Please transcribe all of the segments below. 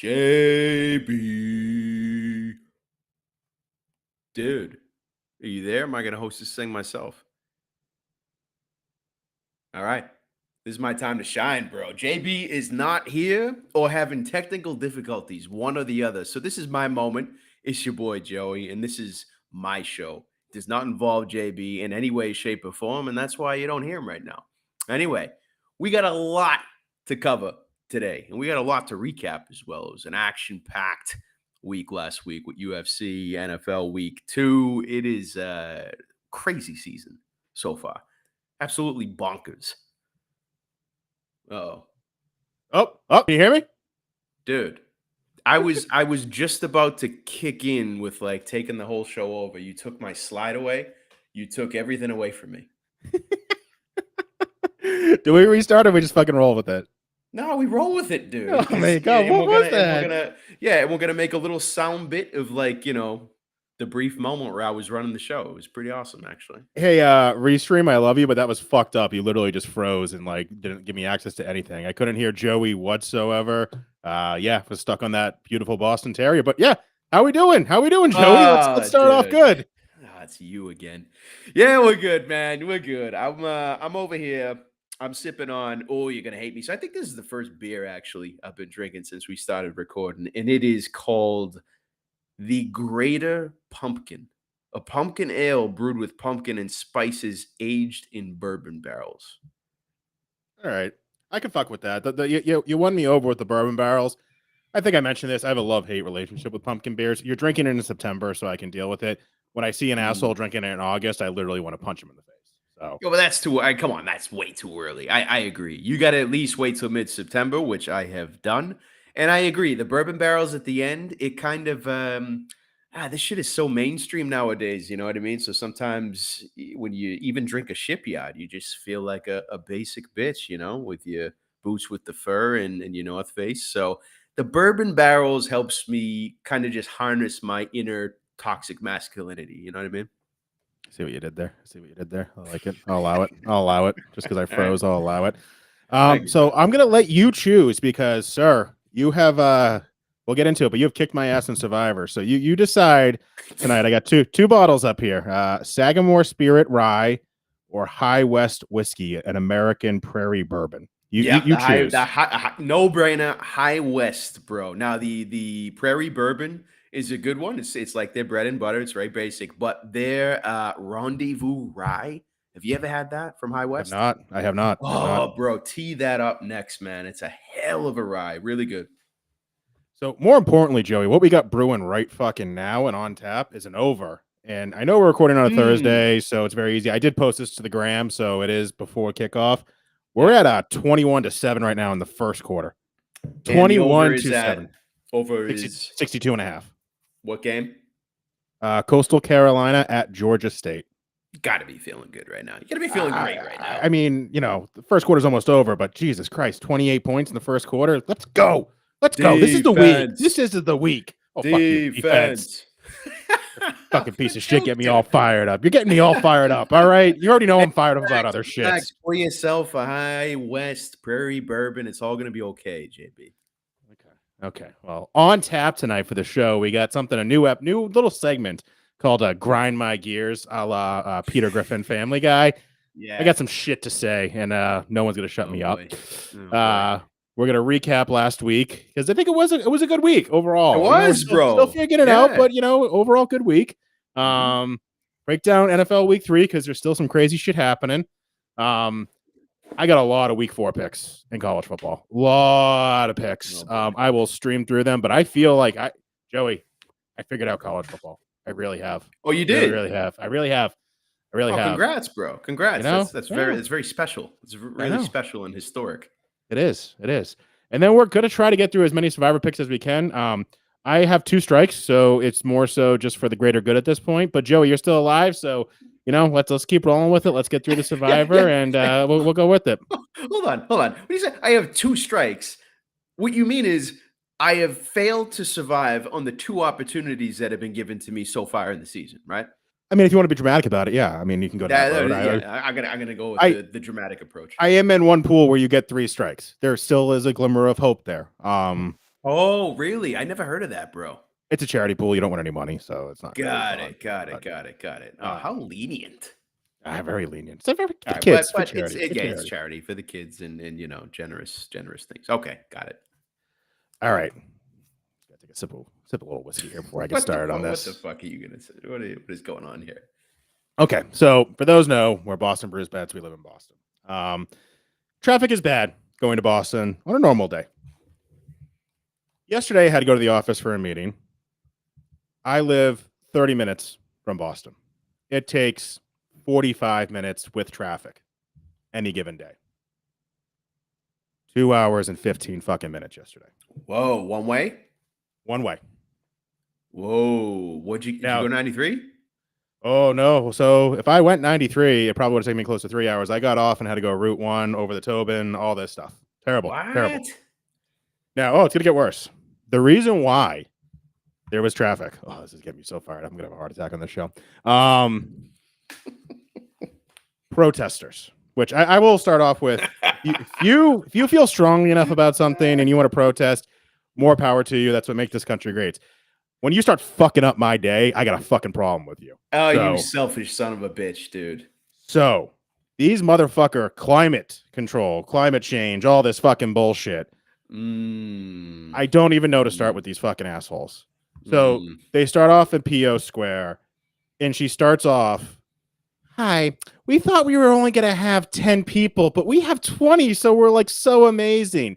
JB. Dude, are you there? Am I going to host this thing myself? All right. This is my time to shine, bro. JB is not here or having technical difficulties, one or the other. So this is my moment. It's your boy Joey, and this is my show. It does not involve JB in any way, shape, or form, and that's why you don't hear him right now. Anyway, we got a lot to cover today, and we got a lot to recap as well. It was an action-packed week last week with UFC, NFL Week 2. It is a crazy season so far. Absolutely bonkers. Oh, Can you hear me? dude. I was just about to kick in with like taking the whole show over. You took my slide away. You took everything away from me. Do we restart or we just fucking roll with it? No, we roll with it, dude. Oh my God, what was that? And we're gonna make a little sound bit of like, the brief moment where I was running the show. It was pretty awesome, actually. Hey, Restream, I love you, but that was fucked up. You literally just froze and like didn't give me access to anything. I couldn't hear Joey whatsoever. Was stuck on that beautiful Boston Terrier. But yeah, how we doing, Joey? Let's start off good. It's you again. Yeah, we're good, man. We're good. I'm over here. I'm sipping on. Oh, you're gonna hate me. So I think this is the first beer actually I've been drinking since we started recording, and it is called the Greater Pumpkin, a pumpkin ale brewed with pumpkin and spices aged in bourbon barrels. All right, I can fuck with that. You won me over with the bourbon barrels. I think I mentioned this. I have a love-hate relationship with pumpkin beers. You're drinking it in September, so I can deal with it. When I see an asshole drinking it in August, I literally want to punch him in the face. So, but that's come on, that's way too early. I agree. You got to at least wait till mid-September, which I have done. And I agree. The bourbon barrels at the end, it kind of this shit is so mainstream nowadays. You know what I mean? So sometimes when you even drink a shipyard, you just feel like a basic bitch, with your boots with the fur and your North Face. So the bourbon barrels helps me kind of just harness my inner toxic masculinity. You know what I mean? See what you did there. I like it. I'll allow it. Just because I froze, I'll allow it. So I'm gonna let you choose because, sir, you have we'll get into it, but you have kicked my ass in Survivor. So you decide tonight. I got two bottles up here. Sagamore Spirit Rye or High West Whiskey, an American Prairie Bourbon. You choose. No brainer. High West, bro. Now the Prairie Bourbon is a good one. It's like their bread and butter. It's very basic, but their Rendezvous Rye. Have you ever had that from High West? I have not. Bro, tee that up next, man. It's a hell of a rye. Really good. So more importantly, Joey, what we got brewing right fucking now and on tap is an over. And I know we're recording on a Thursday, so it's very easy. I did post this to the gram, so it is before kickoff. We're at 21-7 right now in the first quarter. 21-7. Over is 62.5. What game? Coastal Carolina at Georgia State. You got to be feeling good right now. You got to be feeling great right now. I mean, the first quarter's almost over, but Jesus Christ, 28 points in the first quarter. Let's go. Go. This is the week. This is the week. Oh, fuck you, defense. Fucking piece of shit. Get me all fired up. You're getting me all fired up. All right. You already know I'm fired up about other shit. Pour yourself a High West Prairie Bourbon. It's all going to be okay, JB. Okay. Well, on tap tonight for the show, we got a new little segment called Grind My Gears, a la Peter Griffin Family Guy. Yeah. I got some shit to say, and no one's going to shut me up. We're going to recap last week, because I think it was a good week overall. It was, bro. Still figuring it out, but, overall good week. Break down NFL Week 3, because there's still some crazy shit happening. I got a lot of week 4 picks in college football. Lot of picks. I will stream through them, but I feel like Joey, I figured out college football. I really have. Oh, you did? I really have. Congrats, bro. Congrats. That's very special. It's really special and historic. It is. And then we're going to try to get through as many Survivor picks as we can. I have 2 strikes, so it's more so just for the greater good at this point. But Joey, you're still alive, so let's keep rolling with it. Let's get through the Survivor, and we'll go with it. Hold on. What do you say? I have 2 strikes. What you mean is I have failed to survive on the 2 opportunities that have been given to me so far in the season, right? I mean, if you want to be dramatic about it, yeah. I mean, you can go down that road. I'm gonna go with the dramatic approach. I am in one pool where you get 3 strikes. There still is a glimmer of hope there. Oh, really? I never heard of that, bro. It's a charity pool. You don't win any money, so it's not really Got fun. it. Got it. But, Got it. Got it. Oh, how lenient. very lenient. It's very All good right, kids for but it's charity. Good yeah, it's charity. charity for the kids and generous things. Okay, got it. All right. Gotta take a sip of a little whiskey here before I get started on this. What the fuck are you gonna say? What is going on here? Okay, so for those know, we're Boston Brews Bets. We live in Boston. Traffic is bad going to Boston on a normal day. Yesterday, I had to go to the office for a meeting. I live 30 minutes from Boston. It takes 45 minutes with traffic any given day. 2 hours and 15 fucking minutes yesterday. Whoa, one way? One way. Whoa, did you go 93? Oh, no. So if I went 93, it probably would have taken me close to 3 hours. I got off and had to go Route 1 over the Tobin, all this stuff. Terrible. What? Terrible. Now, it's going to get worse. The reason why there was traffic. Oh, this is getting me so fired. I'm going to have a heart attack on this show. Protesters, which I will start off with. If you feel strongly enough about something and you want to protest, more power to you. That's what makes this country great. When you start fucking up my day, I got a fucking problem with you. Oh, you selfish son of a bitch, dude. So these motherfucker climate control, climate change, all this fucking bullshit. I don't even know to start with these fucking assholes. So they start off at PO Square, and she starts off, "Hi, we thought we were only going to have 10 people, but we have 20, so we're like so amazing."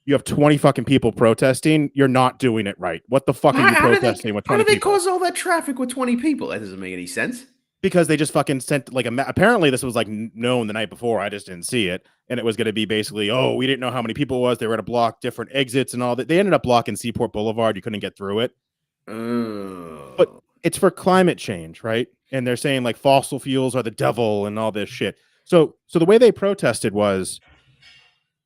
You have 20 fucking people protesting. You're not doing it right. What the fuck are you protesting with 20 people? How do they cause all that traffic with 20 people? That doesn't make any sense. Because they just fucking sent like apparently this was like known the night before. I just didn't see it. And it was going to be basically, oh, we didn't know how many people it was. They were going to block different exits and all that. They ended up blocking Seaport Boulevard. You couldn't get through it. But it's for climate change, right? And they're saying like fossil fuels are the devil and all this shit. So the way they protested was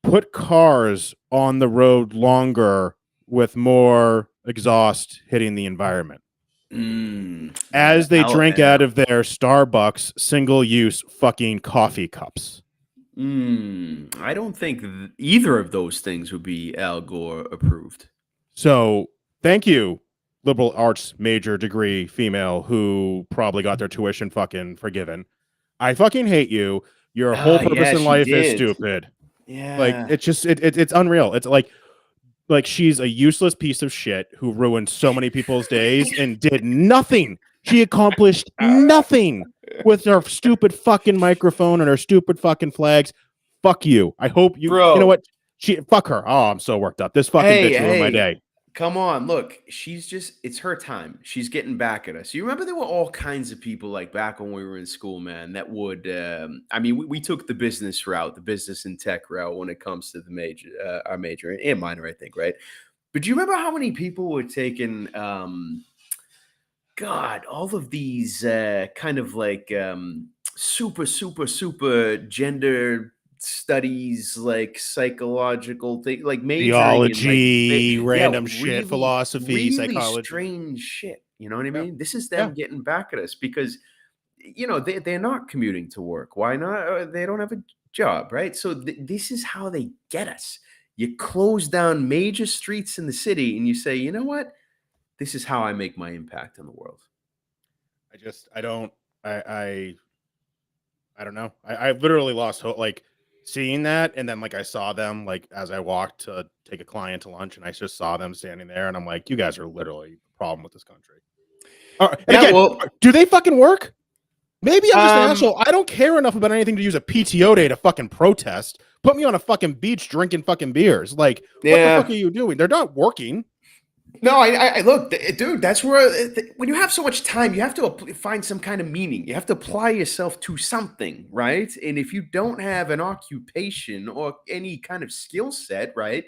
put cars on the road longer with more exhaust hitting the environment. As they drink out of their Starbucks single-use fucking coffee cups. I don't think either of those things would be Al Gore approved. So thank you, liberal arts major degree female who probably got their tuition fucking forgiven. I fucking hate you. Your whole purpose in life is stupid. Yeah. Like it's just it's unreal. It's like she's a useless piece of shit who ruined so many people's days and did nothing. She accomplished nothing with her stupid fucking microphone and her stupid fucking flags. Fuck you. I hope you you know what? Fuck her. Oh, I'm so worked up. This fucking bitch ruined my day. Come on, look, it's her time. She's getting back at us. You remember there were all kinds of people like back when we were in school, man, that would, I mean, we took the business route, the business and tech route when it comes to the major, our major and minor, I think, right? But do you remember how many people were taking, God, all of these kind of like super gender studies, like psychological thing, like theology, random shit, philosophy, really psychology, strange shit. You know what I mean? This is them getting back at us because they're not commuting to work. Why not? They don't have a job, right? So this is how they get us. You close down major streets in the city and you say, you know what? This is how I make my impact on the world. I don't know. I literally lost hope. Like seeing that, and then like I saw them like as I walked to take a client to lunch, and I just saw them standing there, and I'm like, you guys are literally the problem with this country. Do they fucking work? Maybe I'm just an asshole. I don't care enough about anything to use a PTO day to fucking protest. Put me on a fucking beach drinking fucking beers. Like, what the fuck are you doing? They're not working. No, I look, dude, that's where when you have so much time, you have to find some kind of meaning. You have to apply yourself to something, right? And if you don't have an occupation or any kind of skill set, right,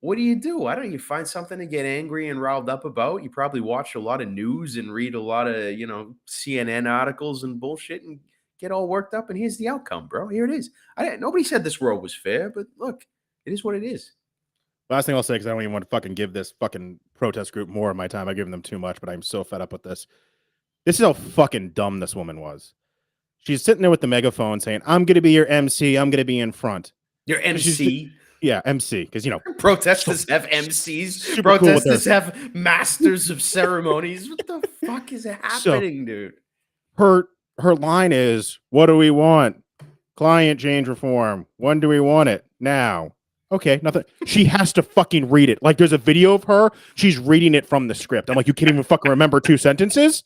what do? Why don't you find something to get angry and riled up about? You probably watch a lot of news and read a lot of, CNN articles and bullshit and get all worked up. And here's the outcome, bro. Here it is. Nobody said this world was fair, but look, it is what it is. Last thing I'll say, because I don't even want to fucking give this fucking protest group more of my time. I've given them too much, but I'm so fed up with this. This is how fucking dumb this woman was. She's sitting there with the megaphone saying, I'm going to be your MC. I'm going to be in front. Your MC? Yeah, MC, because Protesters have MCs. super cool with Protesters have masters of ceremonies. What the fuck is So happening, dude? her line is, "What do we want? Client change reform. When do we want it? Now." Okay, nothing. She has to fucking read it. Like, there's a video of her. She's reading it from the script. I'm like, you can't even fucking remember 2 sentences.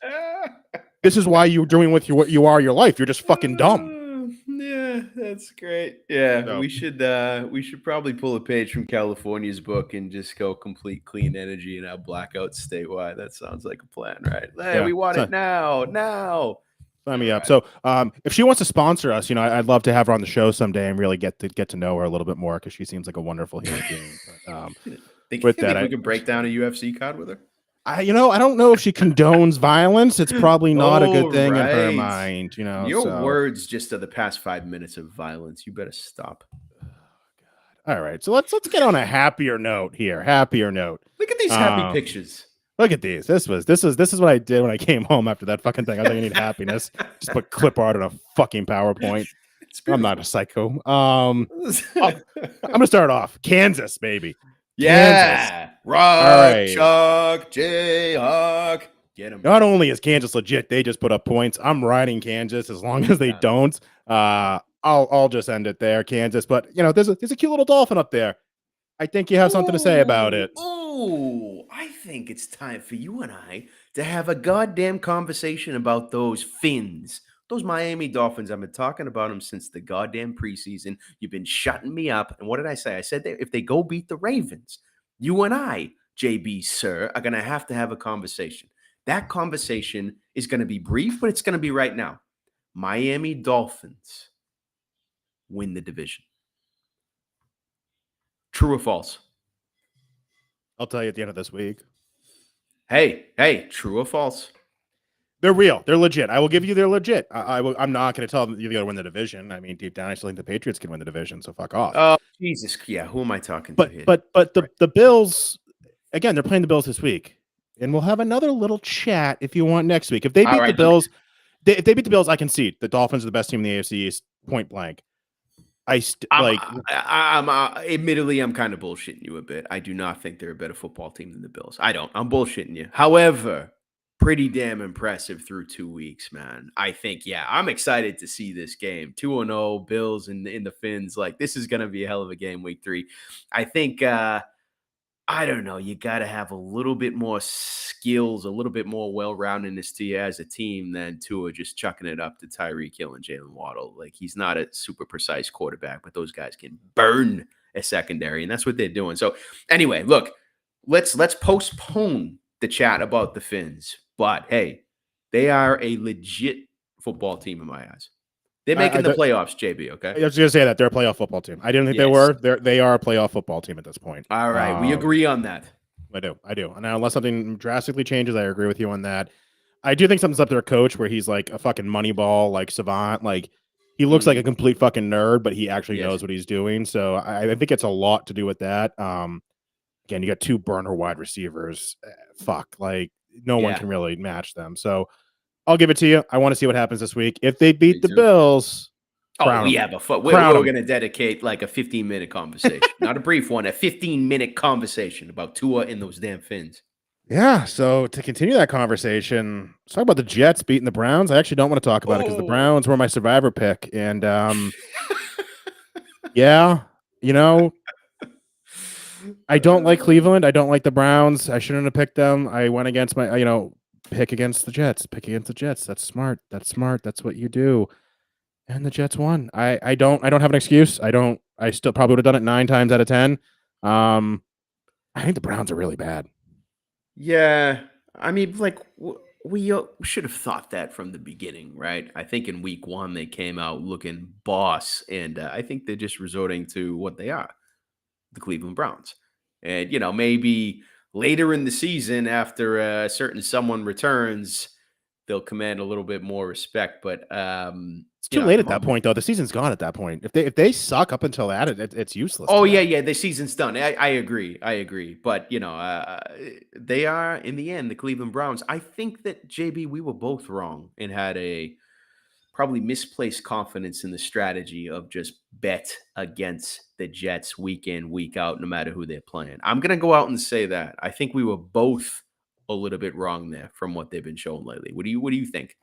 This is why you're doing with what you are your life. You're just fucking dumb. Yeah, that's great. Yeah, So- we should probably pull a page from California's book and just go complete clean energy and have blackouts statewide. That sounds like a plan, right? Hey, Yeah, we want so- it now. Sign me up. So, if she wants to sponsor us, I'd love to have her on the show someday and really get to know her a little bit more because she seems like a wonderful human being. But, Think we could break down a UFC card with her? I don't know if she condones violence. It's probably not a good thing in her Right. mind. Your so- words just are the past 5 minutes of violence. You better stop. All right, so let's get on a happier note here. Happier note. Look at these happy pictures. Look at these. This is what I did when I came home after that fucking thing. I was like, I need happiness. Just put clip art on a fucking PowerPoint. I'm not a psycho. I'm gonna start off. Kansas, baby. Yeah. Rock, All right. Chuck, Jayhawk. Get him. Not only is Kansas legit, they just put up points. I'm riding Kansas as long as they don't. I'll just end it there, Kansas. But there's a cute little dolphin up there. I think you have something to say about it. Oh, I think it's time for you and I to have a goddamn conversation about those Finns. Those Miami Dolphins. I've been talking about them since the goddamn preseason. You've been shutting me up. And what did I say? I said that if they go beat the Ravens, you and I, JB, sir, are going to have a conversation. That conversation is going to be brief, but it's going to be right now. Miami Dolphins win the division. True or false? I'll tell you at the end of this week. Hey, true or false? They're real. They're legit. I will give you they're legit. I'm not going to tell them you're going to win the division. I mean, deep down, I still think the Patriots can win the division, so fuck off. Oh, Jesus. Yeah, who am I talking to here? But the Bills, again, they're playing the Bills this week. And we'll have another little chat if you want next week. If they beat the Bills, if they beat the Bills, I concede. The Dolphins are the best team in the AFC East, point blank. Admittedly, I'm kind of bullshitting you a bit. I do not think they're a better football team than the Bills. I don't. I'm bullshitting you. However, pretty damn impressive through 2 weeks, man. I think, I'm excited to see this game. 2-0 Bills in the Finns. Like, this is going to be a hell of a game week 3. I think, I don't know. You got to have a little bit more skills, a little bit more well-roundedness to you as a team than Tua just chucking it up to Tyreek Hill and Jalen Waddle. Like, he's not a super precise quarterback, but those guys can burn a secondary, and that's what they're doing. So, anyway, look, let's postpone the chat about the Finns. But hey, they are a legit football team in my eyes. They're making the playoffs, JB, okay? I was going to say that. They're a playoff football team. I didn't think they were. They are a playoff football team at this point. All right. We agree on that. I do. And now, unless something drastically changes, I agree with you on that. I do think something's up to their coach where he's like a fucking moneyball, like savant. Like, he looks like a complete fucking nerd, but he actually knows what he's doing. So I think it's a lot to do with that. Again, you got 2 burner wide receivers. Like, no one can really match them. So I'll give it to you. I want to see what happens this week. If they beat the Bills, we're going to dedicate like a 15-minute conversation, not a brief one, a 15-minute conversation about Tua and those damn Finns. Yeah. So to continue that conversation, let's talk about the Jets beating the Browns. I actually don't want to talk about it because the Browns were my survivor pick, and I don't like Cleveland. I don't like the Browns. I shouldn't have picked them. I went against my, pick against the Jets. Pick against the Jets. That's smart. That's what you do. And the Jets won. I don't have an excuse. I still probably would have done it 9 times out of 10. I think the Browns are really bad. Yeah. I mean, like, we should have thought that from the beginning, right? I think in week 1, they came out looking boss. And I think they're just resorting to what they are, the Cleveland Browns. And, maybe later in the season, after a certain someone returns, they'll command a little bit more respect. But it's too late at that point, though. The season's gone at that point. If they suck up until that, it's useless. Oh yeah, the season's done. I agree. But they are in the end the Cleveland Browns. I think that JB, we were both wrong and had a probably misplaced confidence in the strategy of just bet against the Jets week in, week out, no matter who they're playing. I'm going to go out and say that. I think we were both a little bit wrong there from what they've been showing lately. What do you think?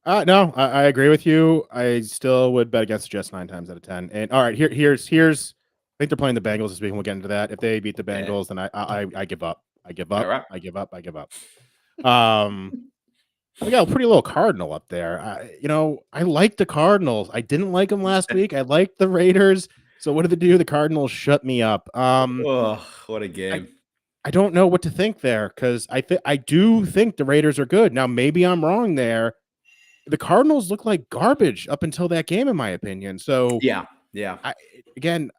No, I agree with you. I still would bet against the Jets 9 times out of 10. And all right, here's. I think they're playing the Bengals this week, and we'll get into that. If they beat the Bengals, then I give up. I give up. All right. I give up. I give up. We got a pretty little Cardinal up there. I like the Cardinals. I didn't like them last week. I liked the Raiders. So what did they do? The Cardinals shut me up. Oh, what a game. I don't know what to think there because I do think the Raiders are good. Now, maybe I'm wrong there. The Cardinals look like garbage up until that game, in my opinion. So yeah. Again,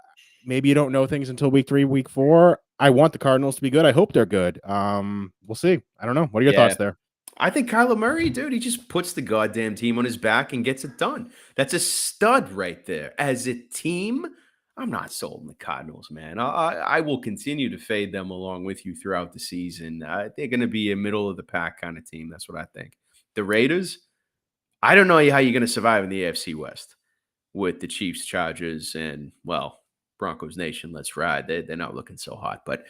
maybe you don't know things until week 3, week 4. I want the Cardinals to be good. I hope they're good. We'll see. I don't know. What are your thoughts there? I think Kyler Murray, dude, he just puts the goddamn team on his back and gets it done. That's a stud right there. As a team, I'm not sold on the Cardinals, man. I will continue to fade them along with you throughout the season. They're going to be a middle of the pack kind of team. That's what I think. The Raiders, I don't know how you're going to survive in the AFC West with the Chiefs, Chargers, and, well, Broncos Nation. Let's ride. They're not looking so hot. But,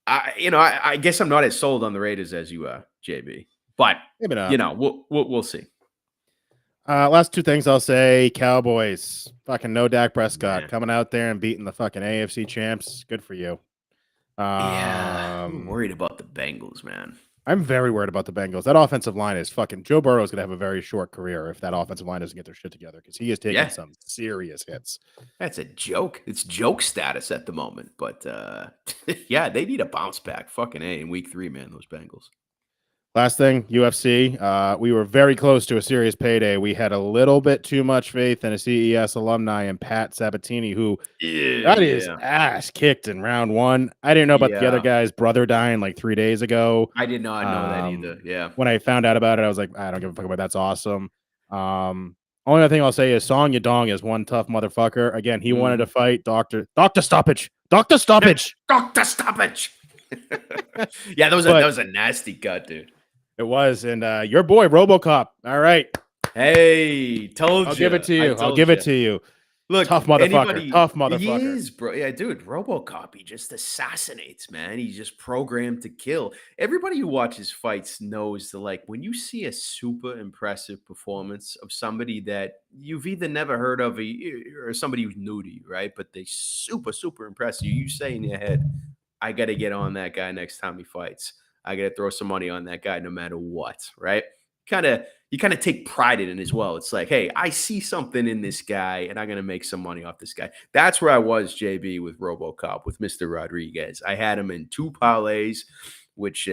I guess I'm not as sold on the Raiders as you are, JB. But, we'll see. Last 2 things I'll say. Cowboys, fucking no Dak Prescott coming out there and beating the fucking AFC champs. Good for you. I'm worried about the Bengals, man. I'm very worried about the Bengals. That offensive line is fucking Joe Burrow is going to have a very short career if that offensive line doesn't get their shit together because he is taking some serious hits. That's a joke. It's joke status at the moment. But, yeah, they need a bounce back. Fucking A in week 3, man, those Bengals. Last thing, UFC. We were very close to a serious payday. We had a little bit too much faith in a CES alumni and Pat Sabatini, who got his ass kicked in round 1. I didn't know about the other guy's brother dying like 3 days ago. I did not know that either. Yeah. When I found out about it, I was like, I don't give a fuck about it. That's awesome. Only other thing I'll say is Song Yadong is one tough motherfucker. Again, he wanted to fight Dr. Stoppage. Dr. Stoppage. Dr. Stoppage. Yeah, that was a nasty cut, dude. It was, and your boy RoboCop. All right, hey, told you. I'll give it to you. I'll give it to you. Look, tough motherfucker. Tough motherfucker. He is, bro. Yeah, dude. RoboCop. He just assassinates, man. He's just programmed to kill. Everybody who watches fights knows that, like, when you see a super impressive performance of somebody that you've either never heard of or somebody who's new to you, right? But they super impress you. You say in your head, "I got to get on that guy next time he fights. I got to throw some money on that guy no matter what," right? You kind of take pride in it as well. It's like, hey, I see something in this guy and I'm going to make some money off this guy. That's where I was, JB, with RoboCop, with Mr. Rodriguez. I had him in 2 parlays, which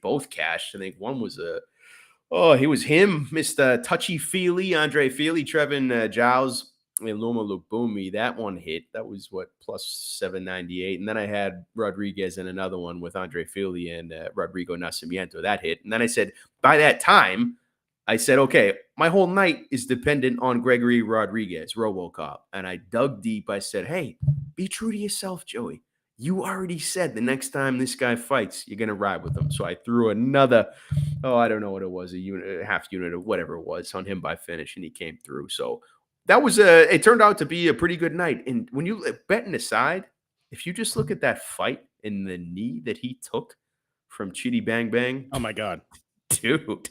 both cashed. I think one was he was him, Mr. Touchy-Feely, Andre Feely, Trevin Giles, and Loma Lukbumi. That one hit. That was plus 798. And then I had Rodriguez in another one with Andre Feely and Rodrigo Nascimento. That hit. And then I said, by that time, I said, okay, my whole night is dependent on Gregory Rodriguez, RoboCop. And I dug deep. I said, hey, be true to yourself, Joey. You already said the next time this guy fights, you're going to ride with him. So I threw another, I don't know what it was, a half unit or whatever it was on him by finish, and he came through. So that was it turned out to be a pretty good night. And when you betting aside, if you just look at that fight and the knee that he took from Chitty Bang Bang. Oh my God. Dude.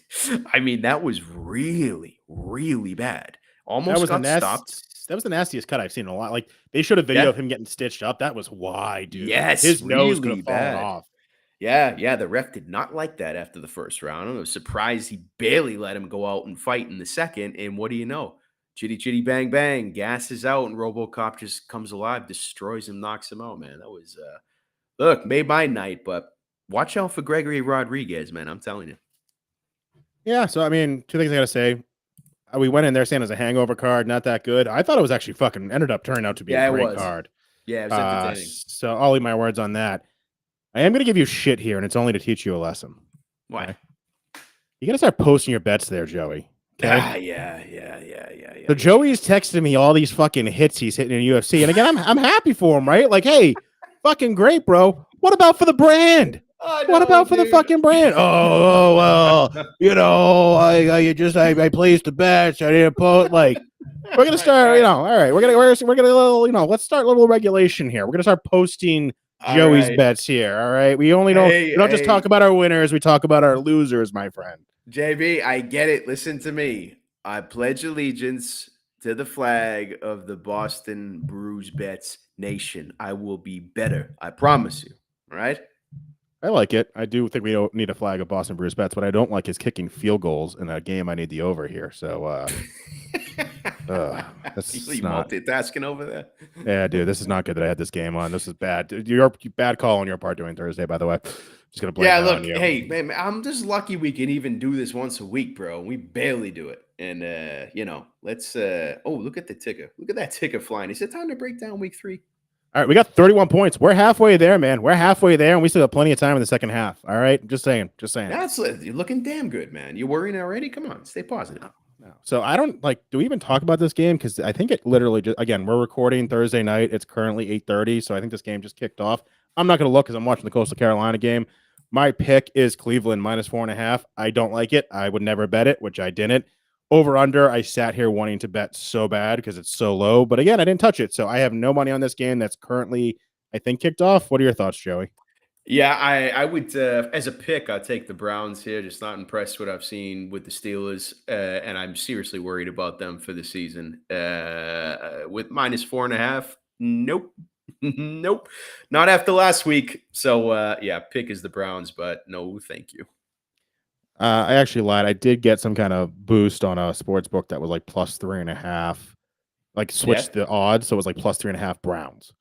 I mean, that was really, really bad. Almost got stopped. That was the nastiest cut I've seen in a lot. Like, they showed a video of him getting stitched up. That was why, dude. Yes. His nose really could have fallen off. Yeah. The ref did not like that after the first round. I was surprised he barely let him go out and fight in the second. And what do you know? Chitty Bang Bang, gasses out, and RoboCop just comes alive, destroys him, knocks him out, man. That was, made my night, but watch out for Gregory Rodriguez, man. I'm telling you. Yeah, so, I mean, 2 things I got to say. We went in there saying it was a hangover card, not that good. I thought it was actually ended up turning out to be a great card. Yeah, it was entertaining. So I'll leave my words on that. I am going to give you shit here, and it's only to teach you a lesson. Why? Okay? You got to start posting your bets there, Joey. Okay? Yeah. So Joey's texting me all these fucking hits he's hitting in UFC, and again, I'm happy for him, right? Like, hey, fucking great, bro. What about for the brand? I What know, about for the dude. fucking brand? Oh, well, I placed the bets. I didn't put like. We're gonna start, all right. We're gonna, let's start a little regulation here. We're gonna start posting All Joey's right. bets here. All right. We don't just talk about our winners. We talk about our losers, my friend. JB, I get it. Listen to me. I pledge allegiance to the flag of the Boston Bruise Bets Nation. I will be better. I promise you. All right. I like it. I do think we don't need a flag of Boston Bruce bets. What I don't like is kicking field goals in a game I need the over here. So that's You not multitasking over there. Yeah, dude, this is not good that I had this game on. This is bad. Dude, you're bad call on your part doing Thursday, by the way. Just gonna blame that on you. Hey, man, I'm just lucky we can even do this once a week, bro. We barely do it. And let's look at the ticker. Look at that ticker flying. Is it time to break down week 3? All right, we got 31 points. We're halfway there, man. We're halfway there, and we still have plenty of time in the second half. All right, just saying. You're looking damn good, man. You worrying already? Come on, stay positive. No. So I don't do we even talk about this game? Because I think it literally just, again, we're recording Thursday night. It's currently 8:30, so I think this game just kicked off. I'm not going to look because I'm watching the Coastal Carolina game. My pick is Cleveland -4.5. I don't like it. I would never bet it, which I didn't. Over under, I sat here wanting to bet so bad because it's so low. But again, I didn't touch it. So I have no money on this game that's currently, I think, kicked off. What are your thoughts, Joey? Yeah, I would as a pick, I'll take the Browns here. Just not impressed what I've seen with the Steelers, and I'm seriously worried about them for the season. With -4.5, nope, nope, not after last week. So pick is the Browns, but no, thank you. I actually lied. I did get some kind of boost on a sports book that was like +3.5. Like switched the odds, so it was like +3.5 Browns.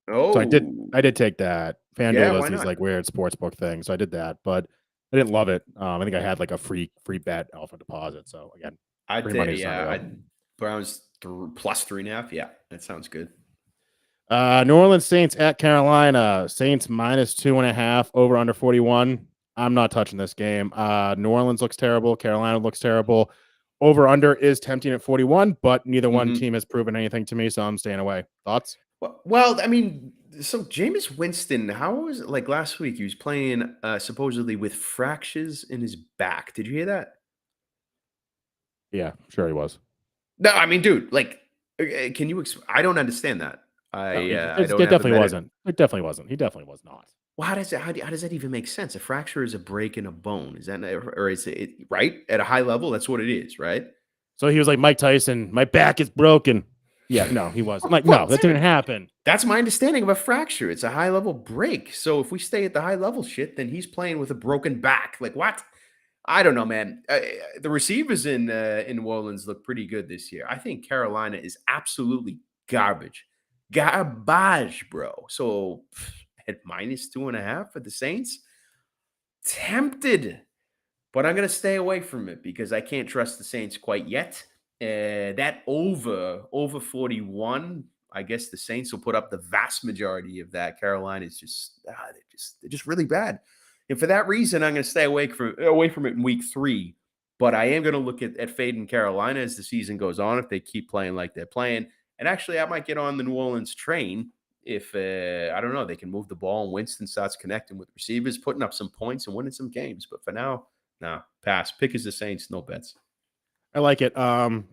So I did take that. FanDuel does these like weird sports book things, so I did that, but I didn't love it. I think I had like a free bet alpha deposit. So again, Browns +3.5. Yeah, that sounds good. New Orleans Saints at Carolina. Saints -2.5 over under 41. I'm not touching this game. New Orleans looks terrible. Carolina looks terrible. Over under is tempting at 41, but neither one team has proven anything to me, so I'm staying away. Thoughts? Well, I mean, so Jameis Winston, how was it like last week? He was playing supposedly with fractures in his back. Did you hear that? Yeah, sure he was. No, I mean, dude, like, can you? I don't understand that. It definitely wasn't. It definitely wasn't. He definitely was not. Well, how does that even make sense? A fracture is a break in a bone. Is that or is it right at a high level? That's what it is, right? So he was like Mike Tyson. My back is broken. Yeah, no, he wasn't. Like, no, that didn't happen. That's my understanding of a fracture. It's a high level break. So if we stay at the high level shit, then he's playing with a broken back. Like what? I don't know, man. The receivers in New Orleans look pretty good this year. I think Carolina is absolutely garbage, bro. So at -2.5 for the Saints, tempted, but I'm gonna stay away from it because I can't trust the Saints quite yet. That over 41, I guess the Saints will put up the vast majority of that. Carolina is they're just really bad. And for that reason, I'm going to stay away from it in week 3. But I am going to look at fading Carolina as the season goes on if they keep playing like they're playing. And actually, I might get on the New Orleans train if, I don't know, they can move the ball and Winston starts connecting with receivers, putting up some points and winning some games. But for now, no, pass. Pick is the Saints, no bets. I like it.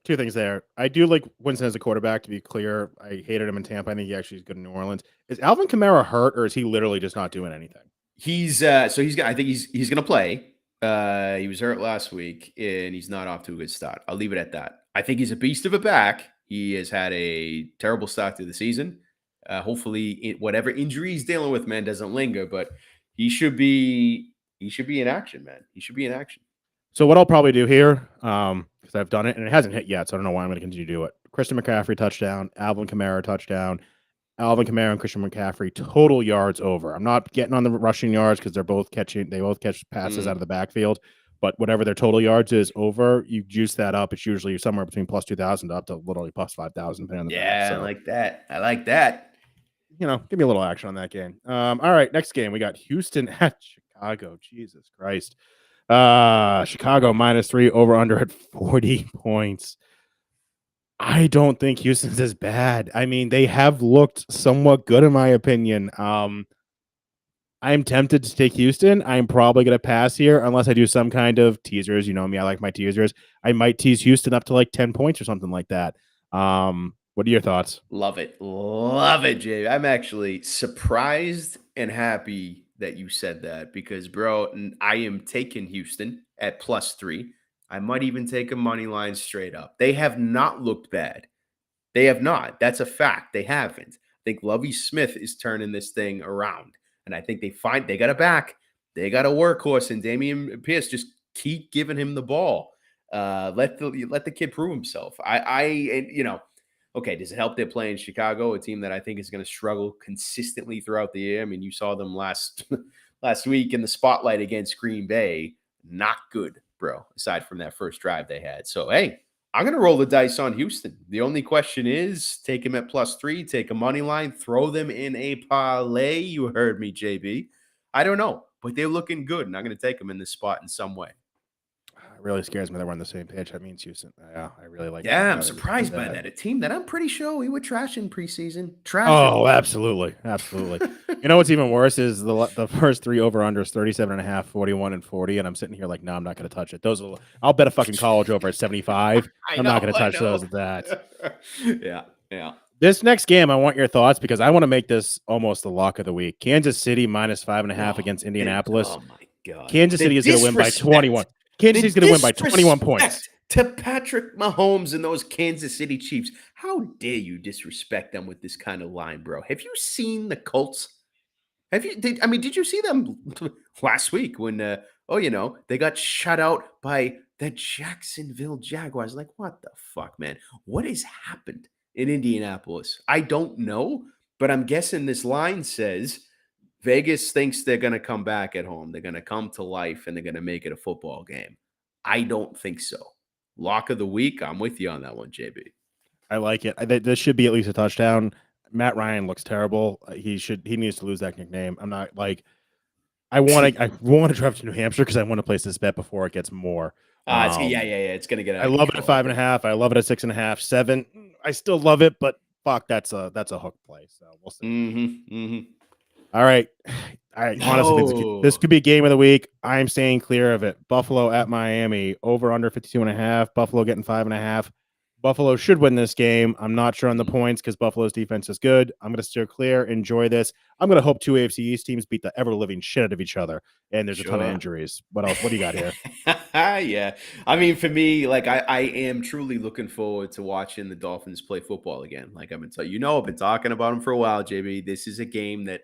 Two things there. I do like Winston as a quarterback, to be clear. I hated him in Tampa. I think he actually is good in New Orleans. Is Alvin Kamara hurt, or is he literally just not doing anything? I think he's gonna play. He was hurt last week, and he's not off to a good start. I'll leave it at that. I think he's a beast of a back. He has had a terrible start to the season. Hopefully, whatever injury he's dealing with, man, doesn't linger. But he should be in action, man. He should be in action. So what I'll probably do here, because I've done it and it hasn't hit yet, so I don't know why I'm going to continue to do it. Christian McCaffrey touchdown, Alvin Kamara touchdown, Alvin Kamara and Christian McCaffrey total yards over. I'm not getting on the rushing yards because they both catch passes out of the backfield, but whatever their total yards is over, you juice that up. It's usually somewhere between +2,000 up to literally +5,000. Yeah, so, I like that. I like that. You know, give me a little action on that game. All right, next game we got Houston at Chicago. Jesus Christ. Chicago -3 over under at 40 points. I don't think Houston's as bad. I mean, they have looked somewhat good in my opinion. I I'm tempted to take Houston. I'm probably going to pass here unless I do some kind of teasers. You know me, I like my teasers. I might tease Houston up to like 10 points or something like that. What are your thoughts? Love it. Love it, Jay. I'm actually surprised and happy that you said that because, bro, I am taking Houston at +3. I might even take a money line straight up. They have not looked bad. They have not. That's a fact. They haven't. I think Lovey Smith is turning this thing around. And I think they got a back. They got a workhorse, and Damian Pierce just keep giving him the ball. Let the kid prove himself. Okay, does it help they're playing Chicago, a team that I think is going to struggle consistently throughout the year? I mean, you saw them last last week in the spotlight against Green Bay. Not good, bro, aside from that first drive they had. So, hey, I'm going to roll the dice on Houston. The only question is take them at +3, take a money line, throw them in a parlay. You heard me, JB. I don't know, but they're looking good, and I'm going to take them in this spot in some way. It really scares me that we're on the same page. That means Houston. Yeah, I really like. Yeah, I'm surprised by that. A team that I'm pretty sure we were trashing preseason. Oh, absolutely, absolutely. You know what's even worse is the first 3 over-unders, 37.5, 41, and 40, and I'm sitting here like, no, I'm not going to touch it. I'll bet a fucking college over at 75. I'm not going to touch those at that. Yeah. This next game, I want your thoughts because I want to make this almost the lock of the week. Kansas City -5.5 against Indianapolis. Oh my God. Kansas City is going to win by 21. Kansas City's going to win by 21 points. To Patrick Mahomes and those Kansas City Chiefs. How dare you disrespect them with this kind of line, bro? Have you seen the Colts? Did you see them last week when they got shut out by the Jacksonville Jaguars? Like, what the fuck, man? What has happened in Indianapolis? I don't know, but I'm guessing this line says Vegas thinks they're going to come back at home. They're going to come to life and they're going to make it a football game. I don't think so. Lock of the week. I'm with you on that one, JB. I like it. This should be at least a touchdown. Matt Ryan looks terrible. He needs to lose that nickname. I'm not like I want to drive to New Hampshire because I want to place this bet before it gets more. It's gonna get. I love it at 5.5. I love it at 6.5, 7. I still love it, but fuck, that's a hook play. So we'll see. All right. Honestly, this could be game of the week. I'm staying clear of it. Buffalo at Miami, over under 52.5. Buffalo getting 5.5. Buffalo should win this game. I'm not sure on the points because Buffalo's defense is good. I'm going to steer clear. Enjoy this. I'm going to hope 2 AFC East teams beat the ever-living shit out of each other. And there's a ton of injuries. What else? What do you got here? Yeah. I mean, for me, like I am truly looking forward to watching the Dolphins play football again. Like I've been I've been talking about them for a while, JB. This is a game that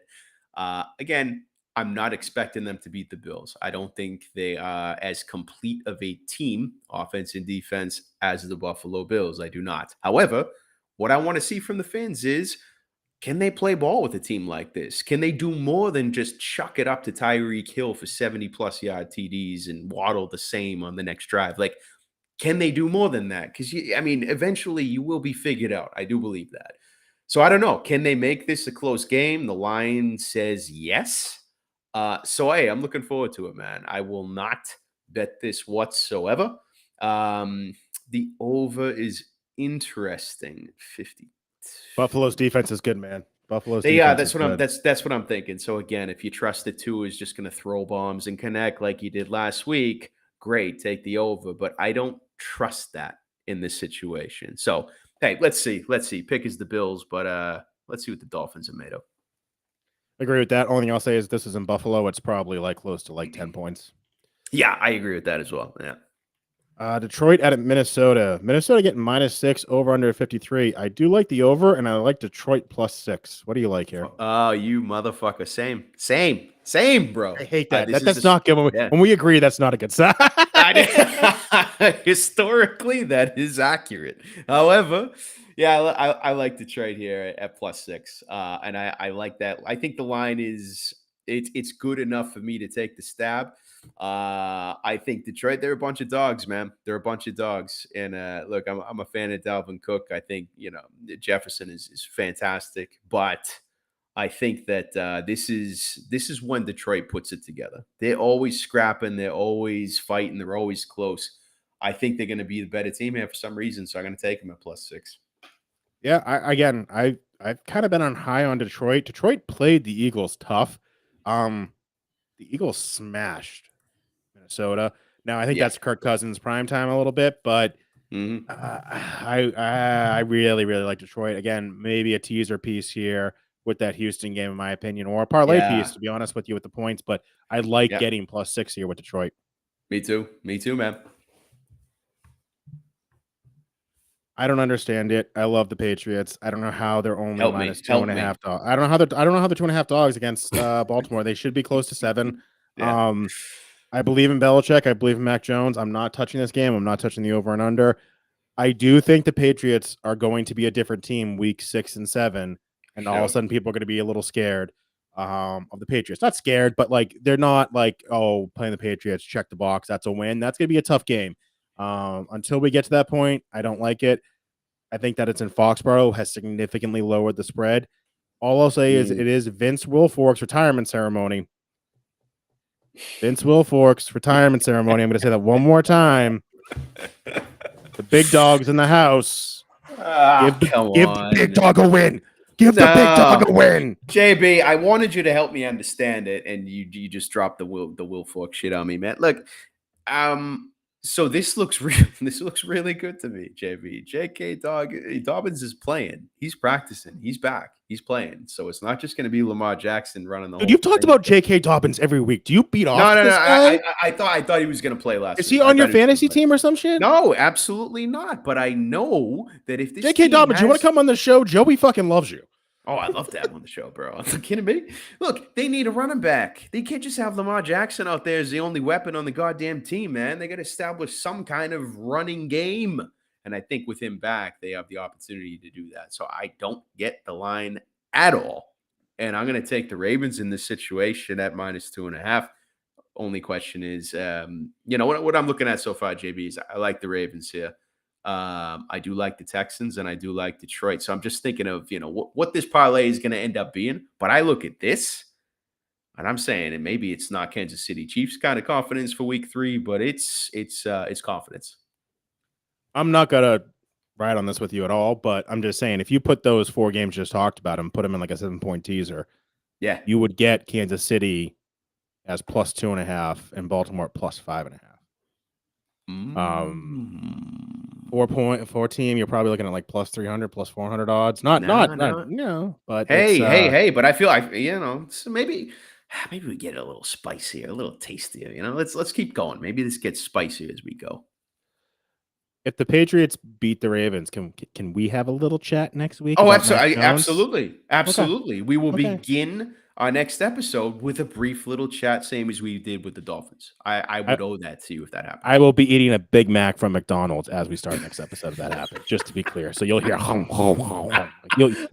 again, I'm not expecting them to beat the Bills. I don't think they are as complete of a team, offense and defense, as the Buffalo Bills. I do not. However, what I want to see from the fans is, can they play ball with a team like this? Can they do more than just chuck it up to Tyreek Hill for 70-plus yard TDs and Waddle the same on the next drive? Like, can they do more than that? Because, eventually you will be figured out. I do believe that. So I don't know. Can they make this a close game? The line says yes. Hey, I'm looking forward to it, man. I will not bet this whatsoever. The over is interesting. 50. Buffalo's defense is good, man. That's what I'm thinking. So again, if you trust that Tua is just going to throw bombs and connect like you did last week, great, take the over. But I don't trust that in this situation. So hey, let's see. Pick is the Bills, but let's see what the Dolphins are made of. Agree with that. Only thing I'll say is this is in Buffalo. It's probably like close to like 10 points. Yeah, I agree with that as well. Yeah. Detroit at Minnesota. Minnesota getting -6, over under 53. I do like the over, and I like Detroit +6. What do you like here? Oh, you motherfucker. Same, bro. I hate that. That's not good. When we agree, that's not a good sign. Historically, that is accurate. However, yeah, I like Detroit here at +6, and I like that. I think the line is it's good enough for me to take the stab. I think Detroit, they're a bunch of dogs, man. They're a bunch of dogs, and look, I'm a fan of Dalvin Cook. I think Jefferson is fantastic, but I think that this is when Detroit puts it together. They're always scrapping, they're always fighting, they're always close. I think they're going to be the better team here for some reason, so I'm going to take them at +6. Yeah, I've kind of been on high on Detroit. Detroit played the Eagles tough. The Eagles smashed Minnesota. Now I think Yeah. that's Kirk Cousins prime time a little bit, but Mhm. I really like Detroit. Again, maybe a teaser piece here with that Houston game, in my opinion, or a parlay Yeah. piece, to be honest with you, with the points. But I like Yeah. getting +6 here with Detroit. Me too. Me too, man. I don't understand it. I love the Patriots. I don't know how they're only Help me. minus Help me. -2.5 dogs. I don't know how they're 2.5 dogs against Baltimore. They should be close to 7. Yeah. I believe in Belichick. I believe in Mac Jones. I'm not touching this game. I'm not touching the over and under. I do think the Patriots are going to be a different team week 6 and 7, and all of a Sure. sudden people are going to be a little scared of the Patriots. Not scared, but like they're not like, oh, playing the Patriots, check the box, that's a win. That's going to be a tough game. Until we get to that point, I don't like it. I think that it's in Foxborough has significantly lowered the spread. All I'll say is it is Vince Wilfork's retirement ceremony. Vince Wilfork's retirement ceremony. I'm going to say that one more time. The big dog's in the house. Give the big dog a win. Give the big dog a win. JB, I wanted you to help me understand it, and you just dropped the Will Fork shit on me, man. Look, so this looks really good to me, JB. J.K. Dobbins is playing. He's practicing. He's back. He's playing. So it's not just going to be Lamar Jackson running the whole You've talked thing. about J.K. Dobbins every week. Do you beat off? No. This guy? I thought he was going to play last week. Is he on your fantasy team or some shit? No, absolutely not. But I know that if this J.K. Dobbins, you want to come on the show? Joey fucking loves you. Oh, I love to have him on the show, bro. Are you kidding me? Look, they need a running back. They can't just have Lamar Jackson out there as the only weapon on the goddamn team, man. They got to establish some kind of running game. And I think with him back, they have the opportunity to do that. So I don't get the line at all. And I'm going to take the Ravens in this situation at -2.5. Only question is, what I'm looking at so far, JB, is I like the Ravens here. I do like the Texans and I do like Detroit. So I'm just thinking of, what this parlay is going to end up being. But I look at this and I'm saying, and maybe it's not Kansas City Chiefs kind of confidence for week 3, but it's confidence. I'm not going to ride on this with you at all, but I'm just saying, if you put those 4 games just talked about and put them in like a 7-point teaser, yeah, you would get Kansas City as +2.5 and Baltimore at +5.5. 4 team, you're probably looking at like +300, +400 odds. But hey, but I feel like so maybe we get a little spicier, a little tastier. Let's keep going. Maybe this gets spicier as we go. If the Patriots beat the Ravens, can we have a little chat next week? Oh, absolutely. Okay. We will begin our next episode with a brief little chat, same as we did with the Dolphins. I would owe that to you if that happens. I will be eating a Big Mac from McDonald's as we start next episode if that happens, just to be clear. So you'll hear hum, hum, hum, hum.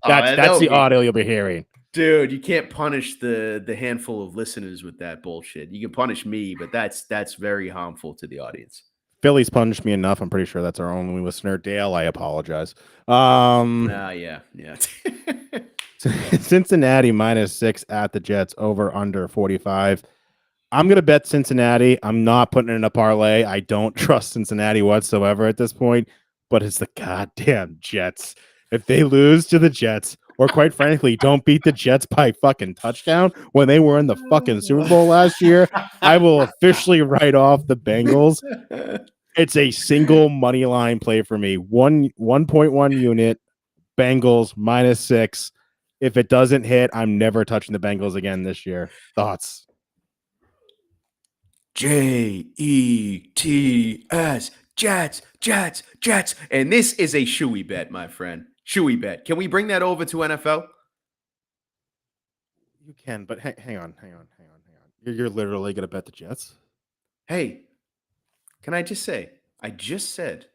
That's the audio you'll be hearing. Dude, you can't punish the handful of listeners with that bullshit. You can punish me, but that's very harmful to the audience. Philly's punished me enough. I'm pretty sure that's our only listener. Dale, I apologize. Yeah. Cincinnati -6 at the Jets, over under 45. I'm going to bet Cincinnati. I'm not putting it in a parlay. I don't trust Cincinnati whatsoever at this point, but it's the goddamn Jets. If they lose to the Jets, or quite frankly, don't beat the Jets by fucking touchdown when they were in the fucking Super Bowl last year, I will officially write off the Bengals. It's a single money line play for me. 1.1 unit, Bengals -6. If it doesn't hit, I'm never touching the Bengals again this year. Thoughts? Jets, Jets. And this is a shoey bet, my friend. Shoey bet. Can we bring that over to NFL? You can, but hang on. You're literally going to bet the Jets? Hey, can I just say, I just said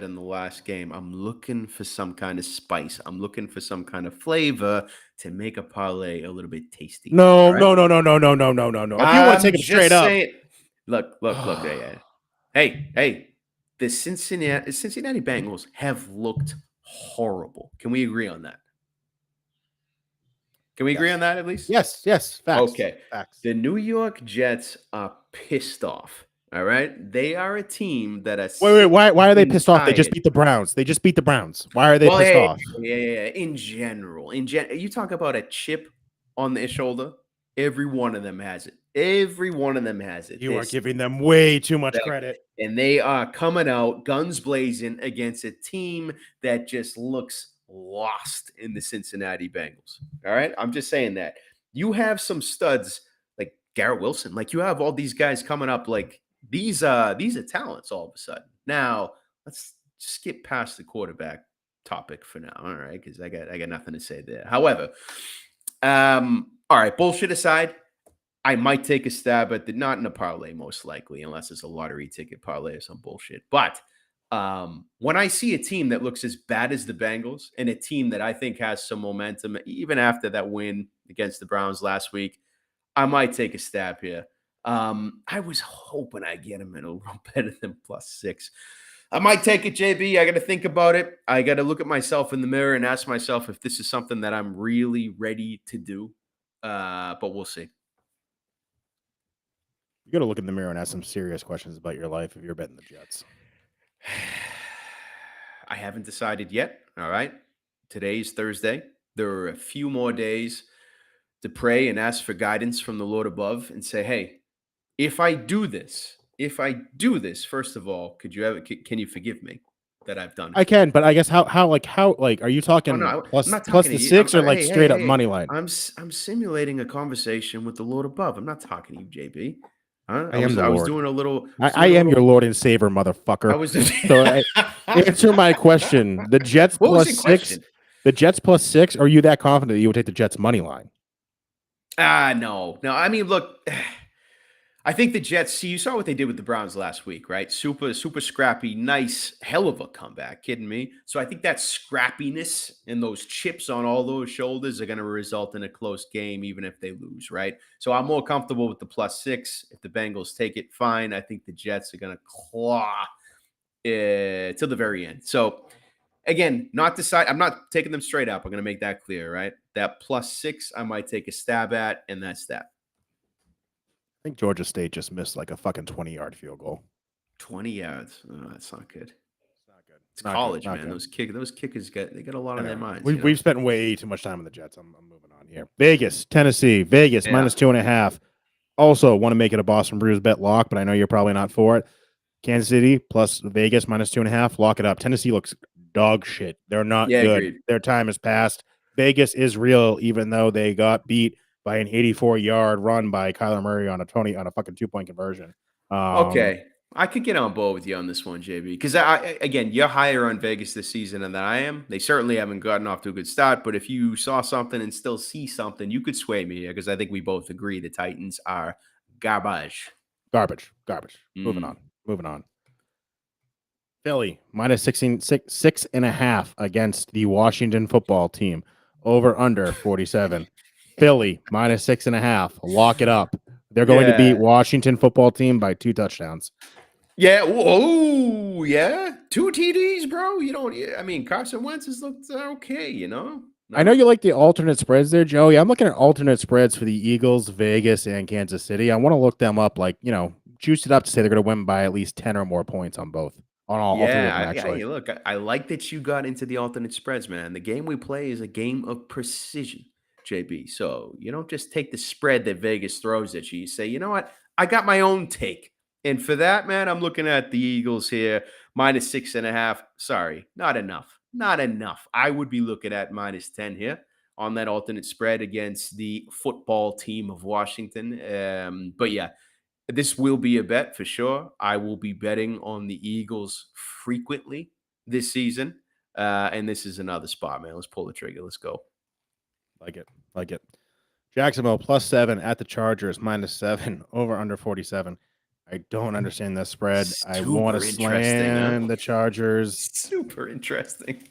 in the last game, I'm looking for some kind of spice. I'm looking for some kind of flavor to make a parlay a little bit tasty. No. Right? No. If you want to take it straight up. Look. Hey. The Cincinnati Bengals have looked horrible. Can we agree on that? Can we agree on that at least? Yes. Facts. Okay. Facts. The New York Jets are pissed off. All right. They are a team that are. Wait. Why are they pissed off? They just beat the Browns. Why are they pissed off? Yeah. In general, you talk about a chip on their shoulder. Every one of them has it. Every one of them has it. You are giving them way too much That- credit. and they are coming out guns blazing against a team that just looks lost in the Cincinnati Bengals. All right. I'm just saying that. You have some studs like Garrett Wilson. Like you have all these guys coming up. Like these are talents all of a sudden. Now let's skip past the quarterback topic for now. All right, because I got nothing to say there. However, all right, bullshit aside, I might take a stab at not in a parlay, most likely, unless it's a lottery ticket parlay or some bullshit. But when I see a team that looks as bad as the Bengals and a team that I think has some momentum, even after that win against the Browns last week, I might take a stab here. I was hoping I'd get them in a little better than +6. I might take it, JB. I got to think about it. I got to look at myself in the mirror and ask myself if this is something that I'm really ready to do. But we'll see. You got to look in the mirror and ask some serious questions about your life if you're betting the Jets. I haven't decided yet. All right. Today's Thursday. There are a few more days to pray and ask for guidance from the Lord above and say, hey, if I do this, first of all, can you forgive me that I've done it? I can, but I guess how are you talking plus the 6 or like straight up money line? I'm simulating a conversation with the Lord above. I'm not talking to you, JB. I was doing a little. I am your Lord and Savior, motherfucker. Answer my question. The Jets +6. The Jets +6. Are you that confident that you would take the Jets money line? No. I mean, look. I think the Jets, see, you saw what they did with the Browns last week, right? Super scrappy, nice, hell of a comeback. Kidding me? So I think that scrappiness and those chips on all those shoulders are going to result in a close game, even if they lose, right? So I'm more comfortable with the +6. If the Bengals take it, fine. I think the Jets are going to claw till the very end. So again, I'm not taking them straight up. I'm going to make that clear, right? That +6, I might take a stab at, and that's that. I think Georgia State just missed like a fucking 20-yard field goal. 20 yards. Oh, that's not good. It's not good. It's college, man. Those kickers got a lot on their minds. We've spent way too much time on the Jets. I'm moving on here. Vegas, Tennessee. Vegas -2.5. Also want to make it a Boston Brews bet lock, but I know you're probably not for it. Kansas City plus Vegas -2.5. Lock it up. Tennessee looks dog shit. They're not good. Agreed. Their time has passed. Vegas is real, even though they got beat by an 84-yard run by Kyler Murray on a fucking 2-point conversion. Okay. I could get on board with you on this one, JB, because again, you're higher on Vegas this season than I am. They certainly haven't gotten off to a good start, but if you saw something and still see something, you could sway me here because I think we both agree the Titans are garbage. Garbage. Moving on. Philly -6.5 against the Washington football team. Over under 47. Philly -6.5. Lock it up. They're going to beat Washington football team by 2 touchdowns. Yeah. Oh, yeah. 2 TDs, bro. I mean, Carson Wentz has looked okay, No? I know you like the alternate spreads there, Joey. I'm looking at alternate spreads for the Eagles, Vegas, and Kansas City. I want to look them up, juice it up to say they're going to win by at least 10 or more points on both. On all three of them, actually. Look, I like that you got into the alternate spreads, man. The game we play is a game of precision, JB. So you don't just take the spread that Vegas throws at you. You say, you know what? I got my own take. And for that, man, I'm looking at the Eagles here, -6.5. Sorry, not enough. Not enough. I would be looking at -10 here on that alternate spread against the football team of Washington. But yeah, this will be a bet for sure. I will be betting on the Eagles frequently this season. And this is another spot, man. Let's pull the trigger. Let's go. Like it. Jacksonville +7 at the Chargers -7. Over under 47. I don't understand that spread. I want to slam the Chargers. Super interesting.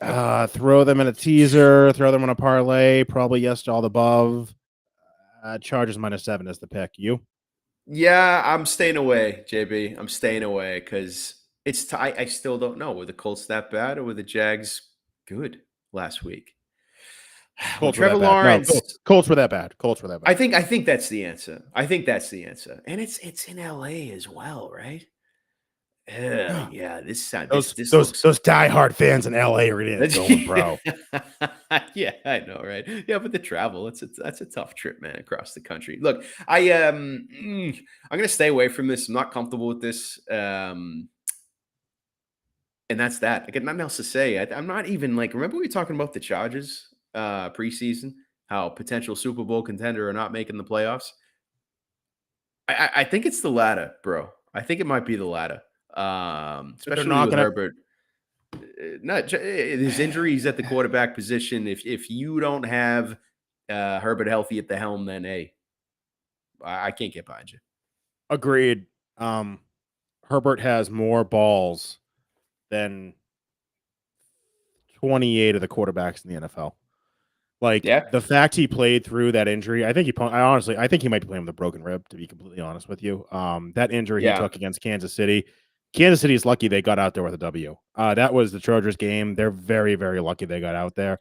Throw them in a teaser. Throw them on a parlay. Probably yes to all the above. Chargers -7 is the pick. You? Yeah, I'm staying away, JB. I'm staying away because I still don't know. Were the Colts that bad or were the Jags good last week? Trevor Lawrence. No, Colts were that bad. I think that's the answer. And it's in LA as well, right? Yeah, this Those this those looks. those diehard fans in LA are gonna get going, bro. Yeah, I know, right? Yeah, but the travel, that's a tough trip, man, across the country. Look, I'm gonna stay away from this. I'm not comfortable with this. And that's that. I got nothing else to say. I'm not even like, remember we were talking about the Chargers preseason, how potential Super Bowl contender are not making the playoffs. I think it's the latter, bro. I think it might be the latter. They're Especially not with gonna Herbert. Not his injuries at the quarterback position. If you don't have Herbert healthy at the helm, then hey, I can't get behind you. agreed. Herbert has more balls than 28 of the quarterbacks in the NFL. Like Yeah, the fact he played through that injury, I think he might be playing with a broken rib, to be completely honest with you. That injury he yeah. took against Kansas City. Kansas City is lucky they got out there with a W. That was the Chargers game. They're very, very lucky they got out there.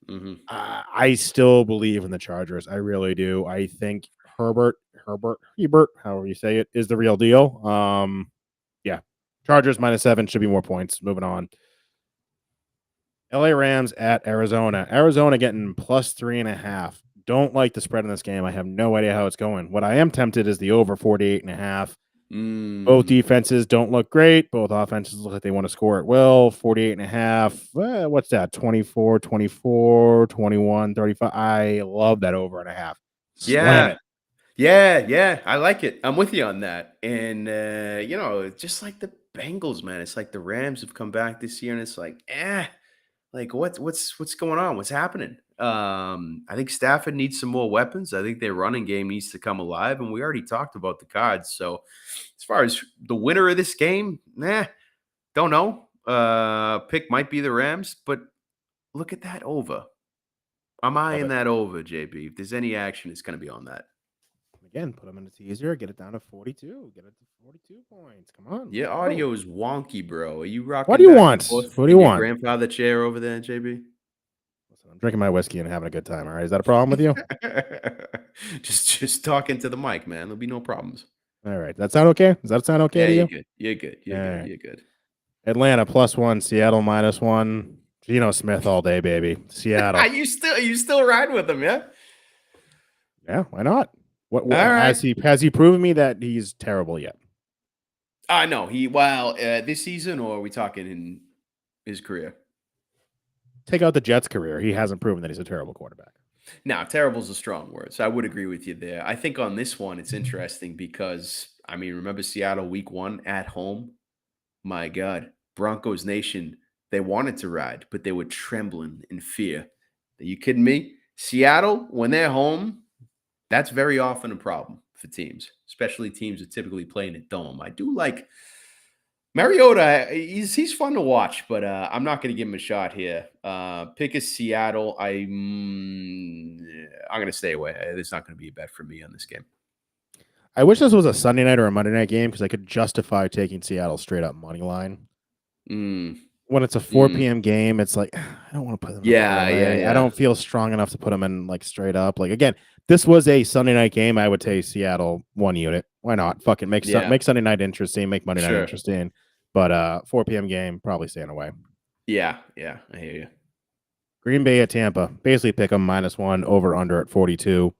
Hmm. I still believe in the Chargers. I really do. I think Hebert, however you say it, is the real deal. Yeah. Chargers -7 should be more points. Moving on. LA Rams at Arizona. Arizona getting +3.5. Don't like the spread in this game. I have no idea how it's going. What I am tempted is the over 48.5. Both defenses don't look great. Both offenses look like they want to score at will. 48.5. What's that? 24, 24, 21, 35. I love that over and a half. Slam Yeah. it. Yeah. I like it. I'm with you on that. And just like the Bengals, man. It's like the Rams have come back this year, and it's like what's going on? What's happening? I think Stafford needs some more weapons. I think their running game needs to come alive, and we already talked about the cards. So as far as the winner of this game, don't know. Pick might be the Rams, but look at that over. I'm Love eyeing it. that over, JB. If there's any action, it's going to be on that. Again, put them in the teaser. Get it down to 42. Get it to 42 points. Come on. Your let's go. audio is wonky, bro. Are you What rocking do you back and want? forth What do in you your want? grandfather chair over there, JB? Listen, I'm drinking my whiskey and having a good time. All right. Is that a problem with you? just talking to the mic, man. There'll be no problems. All right. Does that sound okay? Does that sound okay Yeah, to you're you? good. You're good. You're All good. right. You're good. Atlanta +1, Seattle -1. Geno Smith all day, baby. Seattle. you still riding with him, yeah? Yeah, why not? What All right. has he proven me that he's terrible yet? No, this season, or are we talking in his career? Take out the Jets career. He hasn't proven that he's a terrible quarterback. Now, terrible is a strong word, so I would agree with you there. I think on this one, it's interesting because, I mean, remember Seattle week 1 at home? My God, Broncos Nation, they wanted to ride, but they were trembling in fear. Are you kidding me? Seattle, when they're home, that's very often a problem for teams, especially teams that typically play in a dome. I do like Mariota. He's fun to watch, but I'm not going to give him a shot here. Pick a Seattle. I'm going to stay away. There's not going to be a bet for me on this game. I wish this was a Sunday night or a Monday night game because I could justify taking Seattle straight up money line. When it's a 4 p.m. game, it's like I don't want to put them. Yeah. I don't feel strong enough to put them in like straight up. Like again, this was a Sunday night game. I would take Seattle 1 unit. Why not? Fucking make Sunday night interesting. Make Monday night interesting. But 4 p.m. game, probably staying away. Yeah. I hear you. Green Bay at Tampa. Basically pick them -1 over under at 42.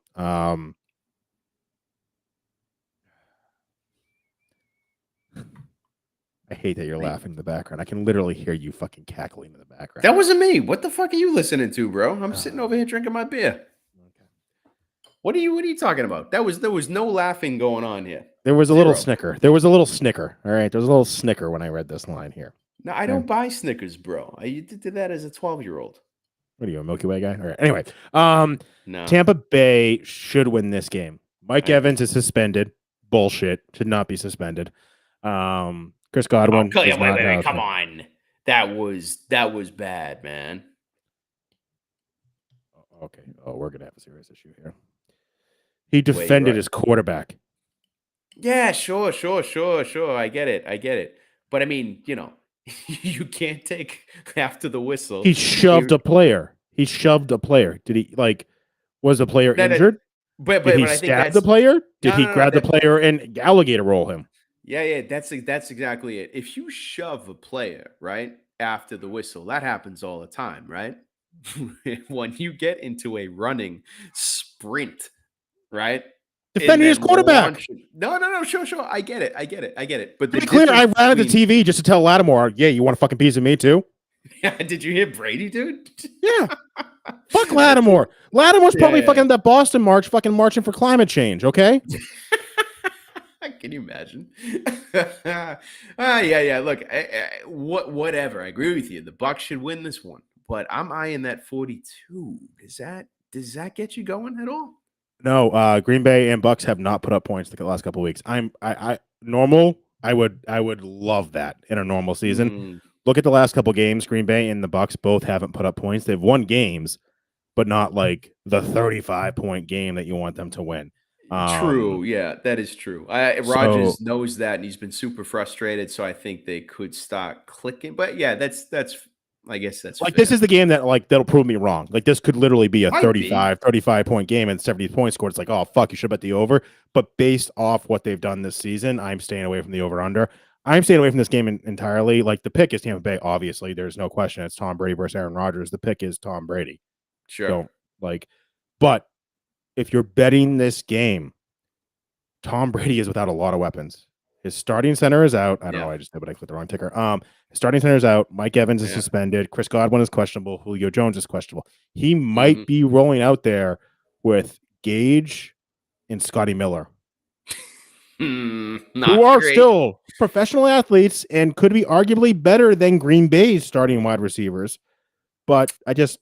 I hate that you're laughing in the background. I can literally hear you fucking cackling in the background. That wasn't me. What the fuck are you listening to, bro? I'm sitting over here drinking my beer. Okay. What are you talking about? There was no laughing going on here. There was a little snicker. All right. There was a little snicker when I read this line here. No, I don't buy Snickers, bro. You did that as a 12-year-old. What are you, a Milky Way guy? All right. Anyway, No. Tampa Bay should win this game. Mike Evans is suspended. Bullshit. Should not be suspended. Chris Godwin. Wait, come on. That was bad, man. Okay. Oh, we're gonna have a serious issue here. He defended his quarterback. Yeah, sure. I get it. But I mean, you can't take after the whistle. He shoved a player. Did he was the player injured? But did he stab the player? Did he grab the player and alligator roll him? Yeah. That's exactly it. If you shove a player right after the whistle, that happens all the time, right? When you get into a running sprint, right, and Defending his then quarterback. launch. No. Sure. I get it. But To the be clear, I difference ran at the between, TV just to tell Lattimore, yeah, you want a fucking piece of me too? did you hear Brady, dude? Yeah. Fuck That's Lattimore. Lattimore's probably yeah. fucking that Boston march, fucking marching for climate change, okay? Can you imagine? Yeah. Look, whatever. I agree with you. The Bucks should win this one, but I'm eyeing that 42. Does that get you going at all? No, Green Bay and Bucks have not put up points the last couple of weeks. I normal. I would love that in a normal season. Mm, Look at the last couple games. Green Bay and the Bucks both haven't put up points. They've won games, but not like the 35-point game that you want them to win. true. Yeah, that is true. So Rogers knows that, and he's been super frustrated. So I think they could start clicking. But yeah, that's. I guess that's like this fair. is the game that like that'll prove me wrong. Like this could literally be a Might be. 35 point game and 70 points scored. It's like, oh fuck, you should bet the over. But based off what they've done this season, I'm staying away from the over under. I'm staying away from this game entirely. Like the pick is Tampa Bay, obviously. There's no question. It's Tom Brady versus Aaron Rodgers. The pick is Tom Brady. Sure. Don't like, but if you're betting this game, Tom Brady is without a lot of weapons. His starting center is out. I don't know. Yeah. I just did, but I clicked the wrong ticker. His starting center is out. Mike Evans is Yeah. suspended. Chris Godwin is questionable. Julio Jones is questionable. He Mhm. might be rolling out there with Gage and Scotty Miller, Not who are great. still professional athletes and could be arguably better than Green Bay's starting wide receivers. But I just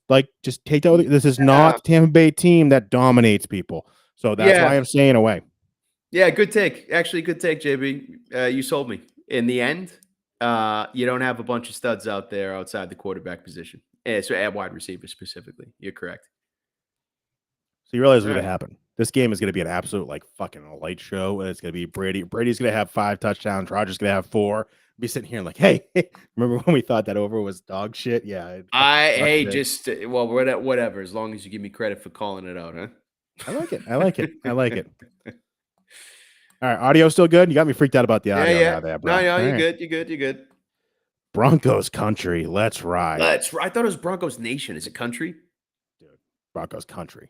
take that. This is not Yeah. the Tampa Bay team that dominates people. So that's why Yeah. I'm staying away. Yeah, good take. Actually, good take, JB. You sold me. In the end, you don't have a bunch of studs out there outside the quarterback position. So at wide receiver specifically. You're correct. So you realize what's All going to right. happen. This game is going to be an absolute like fucking light show, and it's going to be Brady. Brady's going to have 5 touchdowns. Rodgers going to have 4. Be sitting here like, hey, remember when we thought that over was dog shit? Yeah, it fucking sucked, Hey, man. just well, whatever. As long as you give me credit for calling it out, huh? I like it. I like it. I like it. All right, audio still good. You got me freaked out about the audio Yeah. there, bro. No, All you're right, good. You're good. Broncos country. Let's ride, That's right. I thought it was Broncos Nation. Is it country? dude. Broncos country.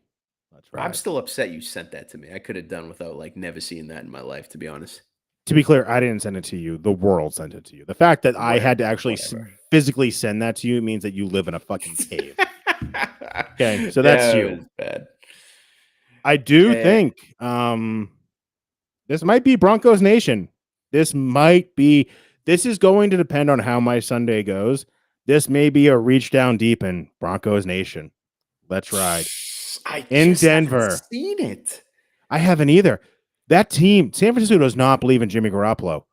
Let's I'm ride. still upset you sent that to me. I could have done without like never seeing that in my life, to be honest. To be clear, I didn't send it to you. The world sent it to you. The fact that I had to actually Whatever. physically send that to you means that you live in a fucking cave. Okay, so Yeah, that's it you. was bad. I do Eh, think this might be Broncos Nation. This is going to depend on how my Sunday goes. This may be a reach down deep in Broncos Nation. Let's ride. I In just haven't Denver. seen it. I haven't either. That team, San Francisco, does not believe in Jimmy Garoppolo.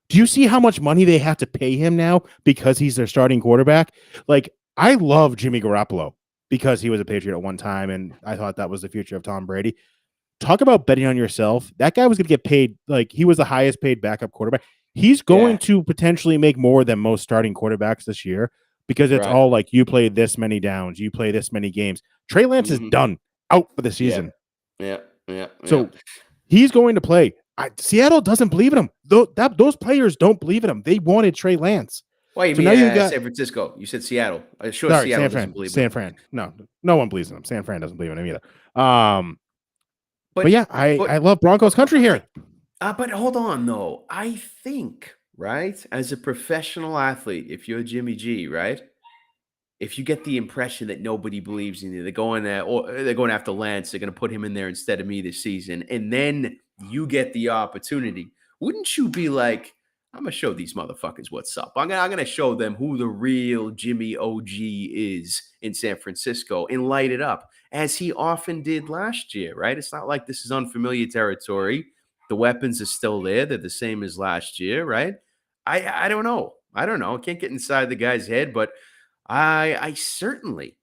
Do you see how much money they have to pay him now because he's their starting quarterback? Like, I love Jimmy Garoppolo because he was a Patriot at one time, and I thought that was the future of Tom Brady. Talk about betting on yourself. That guy was going to get paid. Like, he was the highest paid backup quarterback. He's going Yeah. to potentially make more than most starting quarterbacks this year because it's Right. all like you play this many downs, you play this many games. Trey Lance is Mhm. done, out for the season. Yeah. So he's going to play. Seattle doesn't believe in him. Those players don't believe in him. They wanted Trey Lance. Well, you So mean now you got San Francisco? You said Seattle. Sure, sorry, Seattle San doesn't Fran. believe in San him. Fran. No one believes in him. San Fran doesn't believe in him either. But But yeah, I but love Broncos country here. but hold on though. I think right as a professional athlete, if you're Jimmy G, right? If you get the impression that nobody believes in you, they're going after Lance, they're going to put him in there instead of me this season, and then you get the opportunity, wouldn't you be like, I'm gonna show these motherfuckers what's up. I'm gonna show them who the real Jimmy OG is in San Francisco and light it up as he often did last year, right? It's not like this is unfamiliar territory. The weapons are still there; they're the same as last year, right? I don't know. I don't know. I can't get inside the guy's head, but I certainly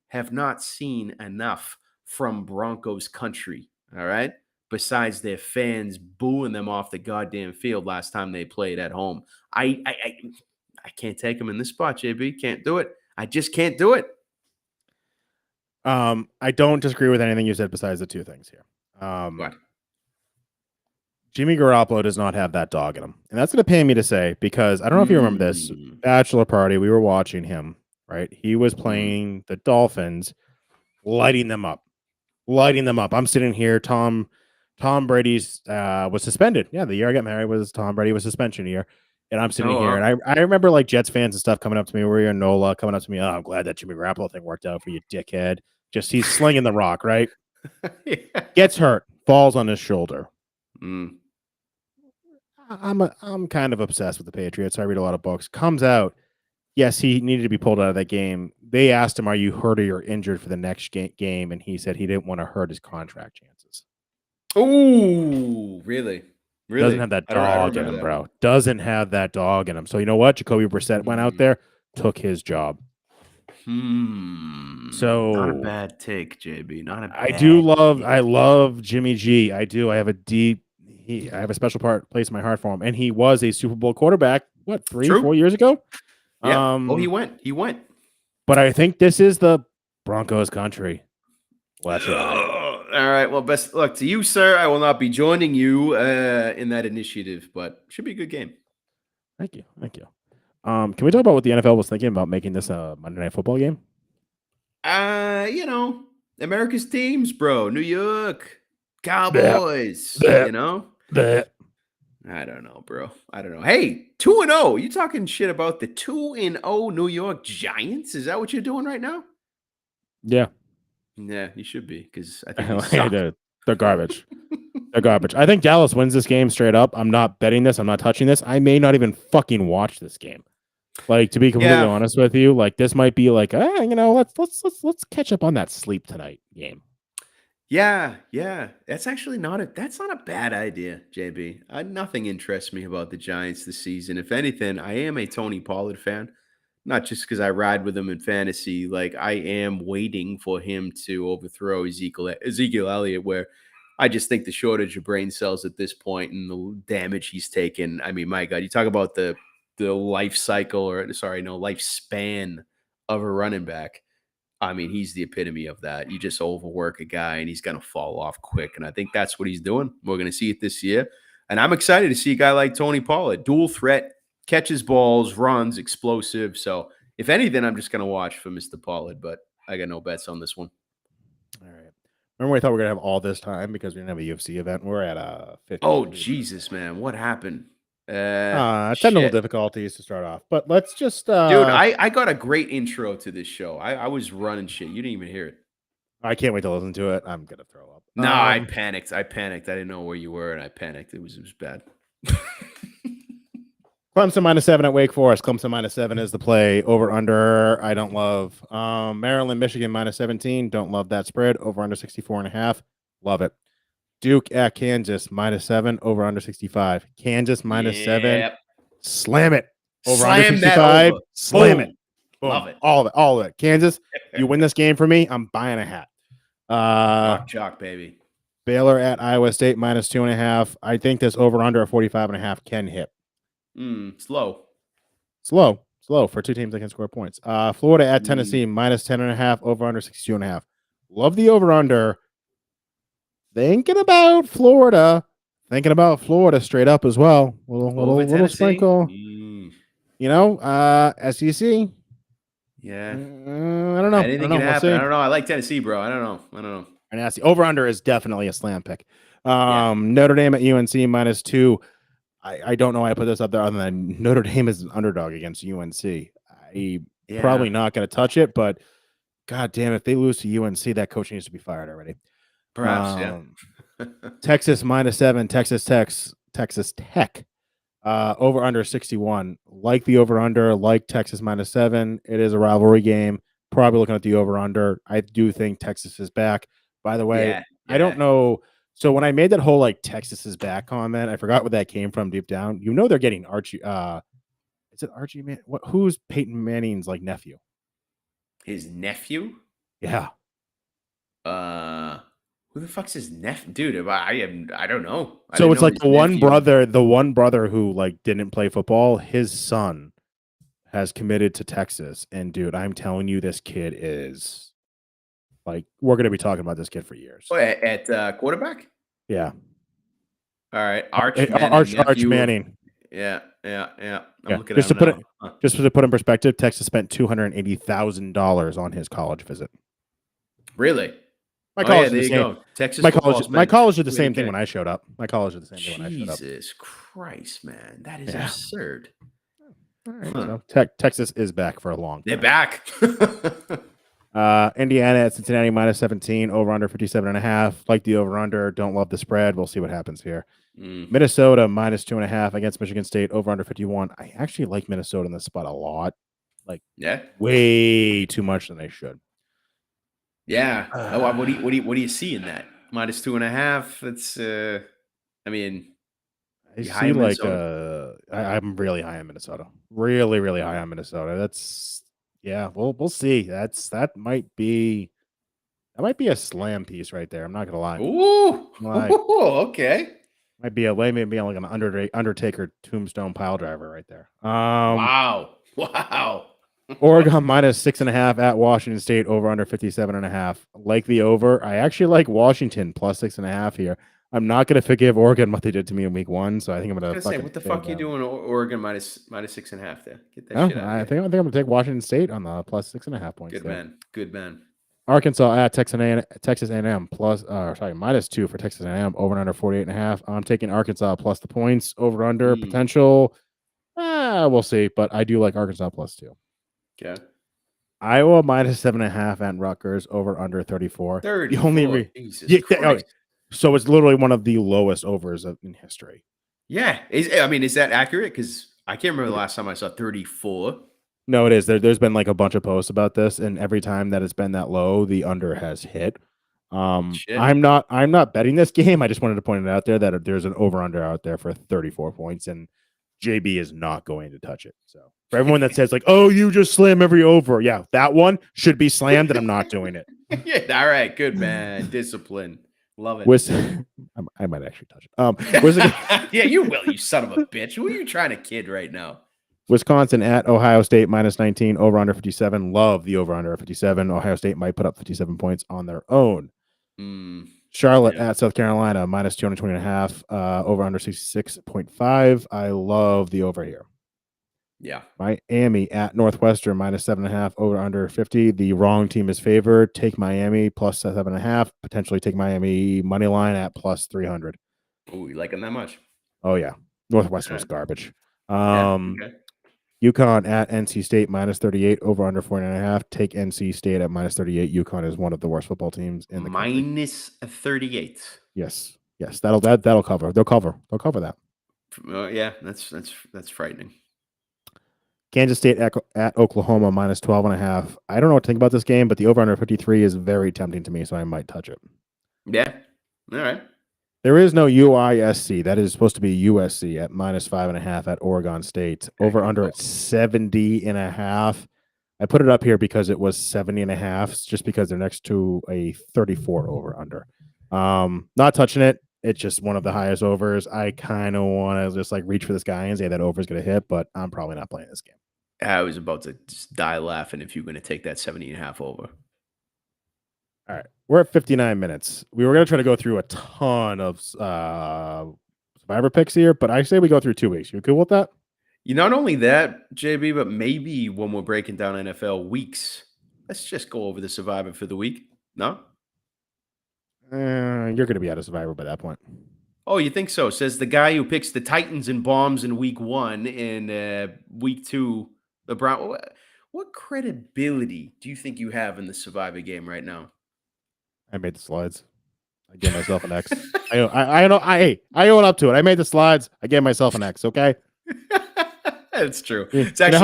have not seen enough from Broncos country. All right. Besides their fans booing them off the goddamn field last time they played at home. I can't take them in this spot, JB. Can't do it. I just can't do it. I don't disagree with anything you said besides the two things here. What? Jimmy Garoppolo does not have that dog in him. And that's going to pain me to say because I don't know if you remember this bachelor party. We were watching him, right? He was playing the Dolphins, lighting them up. I'm sitting here. Tom Brady's was suspended. Yeah, the year I got married was Tom Brady was suspension year. And I'm sitting here, and I remember like Jets fans and stuff coming up to me. We're in NOLA coming up to me. Oh, I'm glad that Jimmy Garoppolo thing worked out for you, dickhead. Just he's slinging the rock, right? Yeah. Gets hurt, falls on his shoulder. Mm. I'm kind of obsessed with the Patriots. I read a lot of books. Comes out, yes, he needed to be pulled out of that game. They asked him, "Are you hurt or injured for the next game?" And he said he didn't want to hurt his contract chances. Oh, really? Really? Doesn't have that dog in him, bro. Doesn't have that dog in him. So you know what? Jacoby Brissett went out there, took his job. So not a bad take, JB. Not a bad I love Jimmy G. I do. I have a special place in my heart for him. And he was a Super Bowl quarterback, what, 4 years ago? Yeah. He went. But I think this is the Broncos country. Let's ride. All right. Well, best luck to you, sir. I will not be joining you in that initiative, but should be a good game. Thank you. Can we talk about what the NFL was thinking about making this a Monday Night Football game? America's teams, bro. New York Cowboys. I don't know, bro. I don't know. Hey, 2-0. You talking shit about the 2-0 New York Giants? Is that what you're doing right now? Yeah. Yeah, you should be because I think they're garbage. They're garbage. I think Dallas wins this game straight up. I'm not betting this. I'm not touching this. I may not even fucking watch this game. Like, to be completely honest with you, like this might be like, let's catch up on that sleep tonight game. Yeah. That's actually not a bad idea, JB. Nothing interests me about the Giants this season. If anything, I am a Tony Pollard fan. Not just because I ride with him in fantasy. Like, I am waiting for him to overthrow Ezekiel Elliott, where I just think the shortage of brain cells at this point and the damage he's taken. I mean, my God, you talk about the life cycle lifespan of a running back. I mean, he's the epitome of that. You just overwork a guy and he's going to fall off quick. And I think that's what he's doing. We're going to see it this year. And I'm excited to see a guy like Tony Pollard, dual threat, catches balls, runs, explosive. So if anything, I'm just going to watch for Mr. Pollard, but I got no bets on this one. All right. Remember, we thought we were going to have all this time because we didn't have a UFC event. We're at 50. Oh, Jesus, man. What happened? Technical difficulties to start off, but let's just dude, I got a great intro to this show. I was running shit. You didn't even hear it. I can't wait to listen to it. I'm gonna throw up. No, I panicked. I didn't know where you were, and I panicked. It was bad. Clemson -7 at Wake Forest. Clemson -7 is the play. Over under. I don't love. Maryland, Michigan -17. Don't love that spread. Over under 64.5. Love it. Duke at Kansas -7, over under 65. Kansas -7. Slam it. Over under 65. Slam it. Boom. Love it. All of it. Kansas, you win this game for me, I'm buying a hat. Chalk, baby. Baylor at Iowa State -2.5. I think this over under 45.5 can hit. Slow for two teams that can score points. Florida at Tennessee -10.5, over under 62.5. Love the over under. Thinking about Florida straight up as well. Little sprinkle. SEC. Yeah. I don't know. Anything can happen. I don't know. I like Tennessee, bro. I don't know. And that's the over under is definitely a slam pick. Notre Dame at UNC -2. I don't know why I put this up there other than Notre Dame is an underdog against UNC. Probably not going to touch it, but God damn, if they lose to UNC, that coach needs to be fired already. Perhaps, yeah. Texas -7, Texas Tech. Over under 61. Like the over under, like Texas -7. It is a rivalry game. Probably looking at the over under. I do think Texas is back. By the way, I don't know. So when I made that whole like Texas is back comment, I forgot where that came from deep down. They're getting Archie. Is it Archie Man? Who's Peyton Manning's like nephew? His nephew? Yeah. Who the fuck's his nephew, dude? I don't know. So it's like the one brother who like didn't play football. His son has committed to Texas, and dude, I'm telling you, this kid is like we're gonna be talking about this kid for years. At quarterback? Yeah. All right. Arch Hey, Manning, Arch nephew of- Manning. Yeah. I'm Yeah, looking just at to him put it now. Huh. just to put in perspective, Texas spent $280,000 on his college visit. Really? My Oh yeah, college did there the you same. go. Texas My football college, my spent college did the same thing 280K. when I showed up. My college did the same thing when I showed up. Jesus Christ, man, that is Yeah. absurd. All right, Huh. so Texas is back for a long They're time. back. Indiana at Cincinnati -17, over under 57.5. Like the over under, don't love the spread. We'll see what happens here. Minnesota -2.5 against Michigan State, over under 51. I actually like Minnesota in this spot a lot, like Yeah. way too much than they should. Yeah. What do you see in that? -2.5. That's I mean, I you high see in like Minnesota? I'm really high on Minnesota. Really, really high on Minnesota. That's we'll see. That might be a slam piece right there. I'm not gonna lie. Ooh. Like, Okay. might be like an Undertaker tombstone pile driver right there. Wow. Wow. Oregon -6.5 at Washington State, over under 57.5. Like the over. I actually like Washington +6.5 here. I'm not going to forgive Oregon what they did to me in week 1, so I think I'm going to say, what the fuck you doing? Oregon -6.5 there. Get that shit out I of think here. I'm going to take Washington State on the +6.5 points. Good there. man. Good man. Arkansas at Texas A&M -2 for Texas A&M, over and under 48.5. I'm taking Arkansas plus the points, over under potential. We'll see, but I do like Arkansas +2. Okay. Iowa -7.5 at Rutgers, over under 34. 34. The only Jesus Christ. so it's literally one of the lowest overs in history. Yeah. Is that accurate? Because I can't remember the last time I saw 34. No, it is. There's been like a bunch of posts about this, and every time that it's been that low, the under has hit. Shit. I'm not betting this game. I just wanted to point it out there that there's an over under out there for 34 points, and JB is not going to touch it. So for everyone that says like, "Oh, you just slam every over," yeah, that one should be slammed, and I'm not doing it. Yeah. All right. Good man. Discipline. Love it. I might actually touch it. Yeah, you will, you son of a bitch. Who are you trying to kid right now? Wisconsin at Ohio State -19, over under 57. Love the over under 57. Ohio State might put up 57 points on their own. Charlotte at South Carolina -220.5, over under 66.5. I love the over here. Yeah. Miami at Northwestern -7.5, over under 50. The wrong team is favored. Take Miami +7.5. Potentially take Miami money line at +300. Oh, you like them that much? Oh yeah, Northwestern's garbage. Okay. UConn at NC State -38, over under 49.5. Take NC State at -38. UConn is one of the worst football teams in the country. -38. Yes, that'll cover. They'll cover that. Yeah, that's frightening. Kansas State at Oklahoma -12.5. I don't know what to think about this game, but the over under 53 is very tempting to me, so I might touch it. Yeah. All right. There is no UISC. That is supposed to be USC at -5.5 at Oregon State. Over under at 70.5. I put it up here because it was 70.5, just because they're next to a 34 over under. Not touching it. It's just one of the highest overs. I kind of want to just like reach for this guy and say that over is going to hit, but I'm probably not playing this game. I was about to just die laughing if you're going to take that 70.5 over. All right. We're at 59 minutes. We were going to try to go through a ton of Survivor picks here, but I say we go through 2 weeks. You cool with that? Not only that, JB, but maybe when we're breaking down NFL weeks, let's just go over the Survivor for the week. No? You're going to be out of Survivor by that point. Oh, you think so? Says the guy who picks the Titans and bombs in week 1 and week 2, the Brown. What credibility do you think you have in the Survivor game right now? I made the slides. I gave myself an X. I own up to it. I made the slides. I gave myself an X. Okay. That's true. It's actually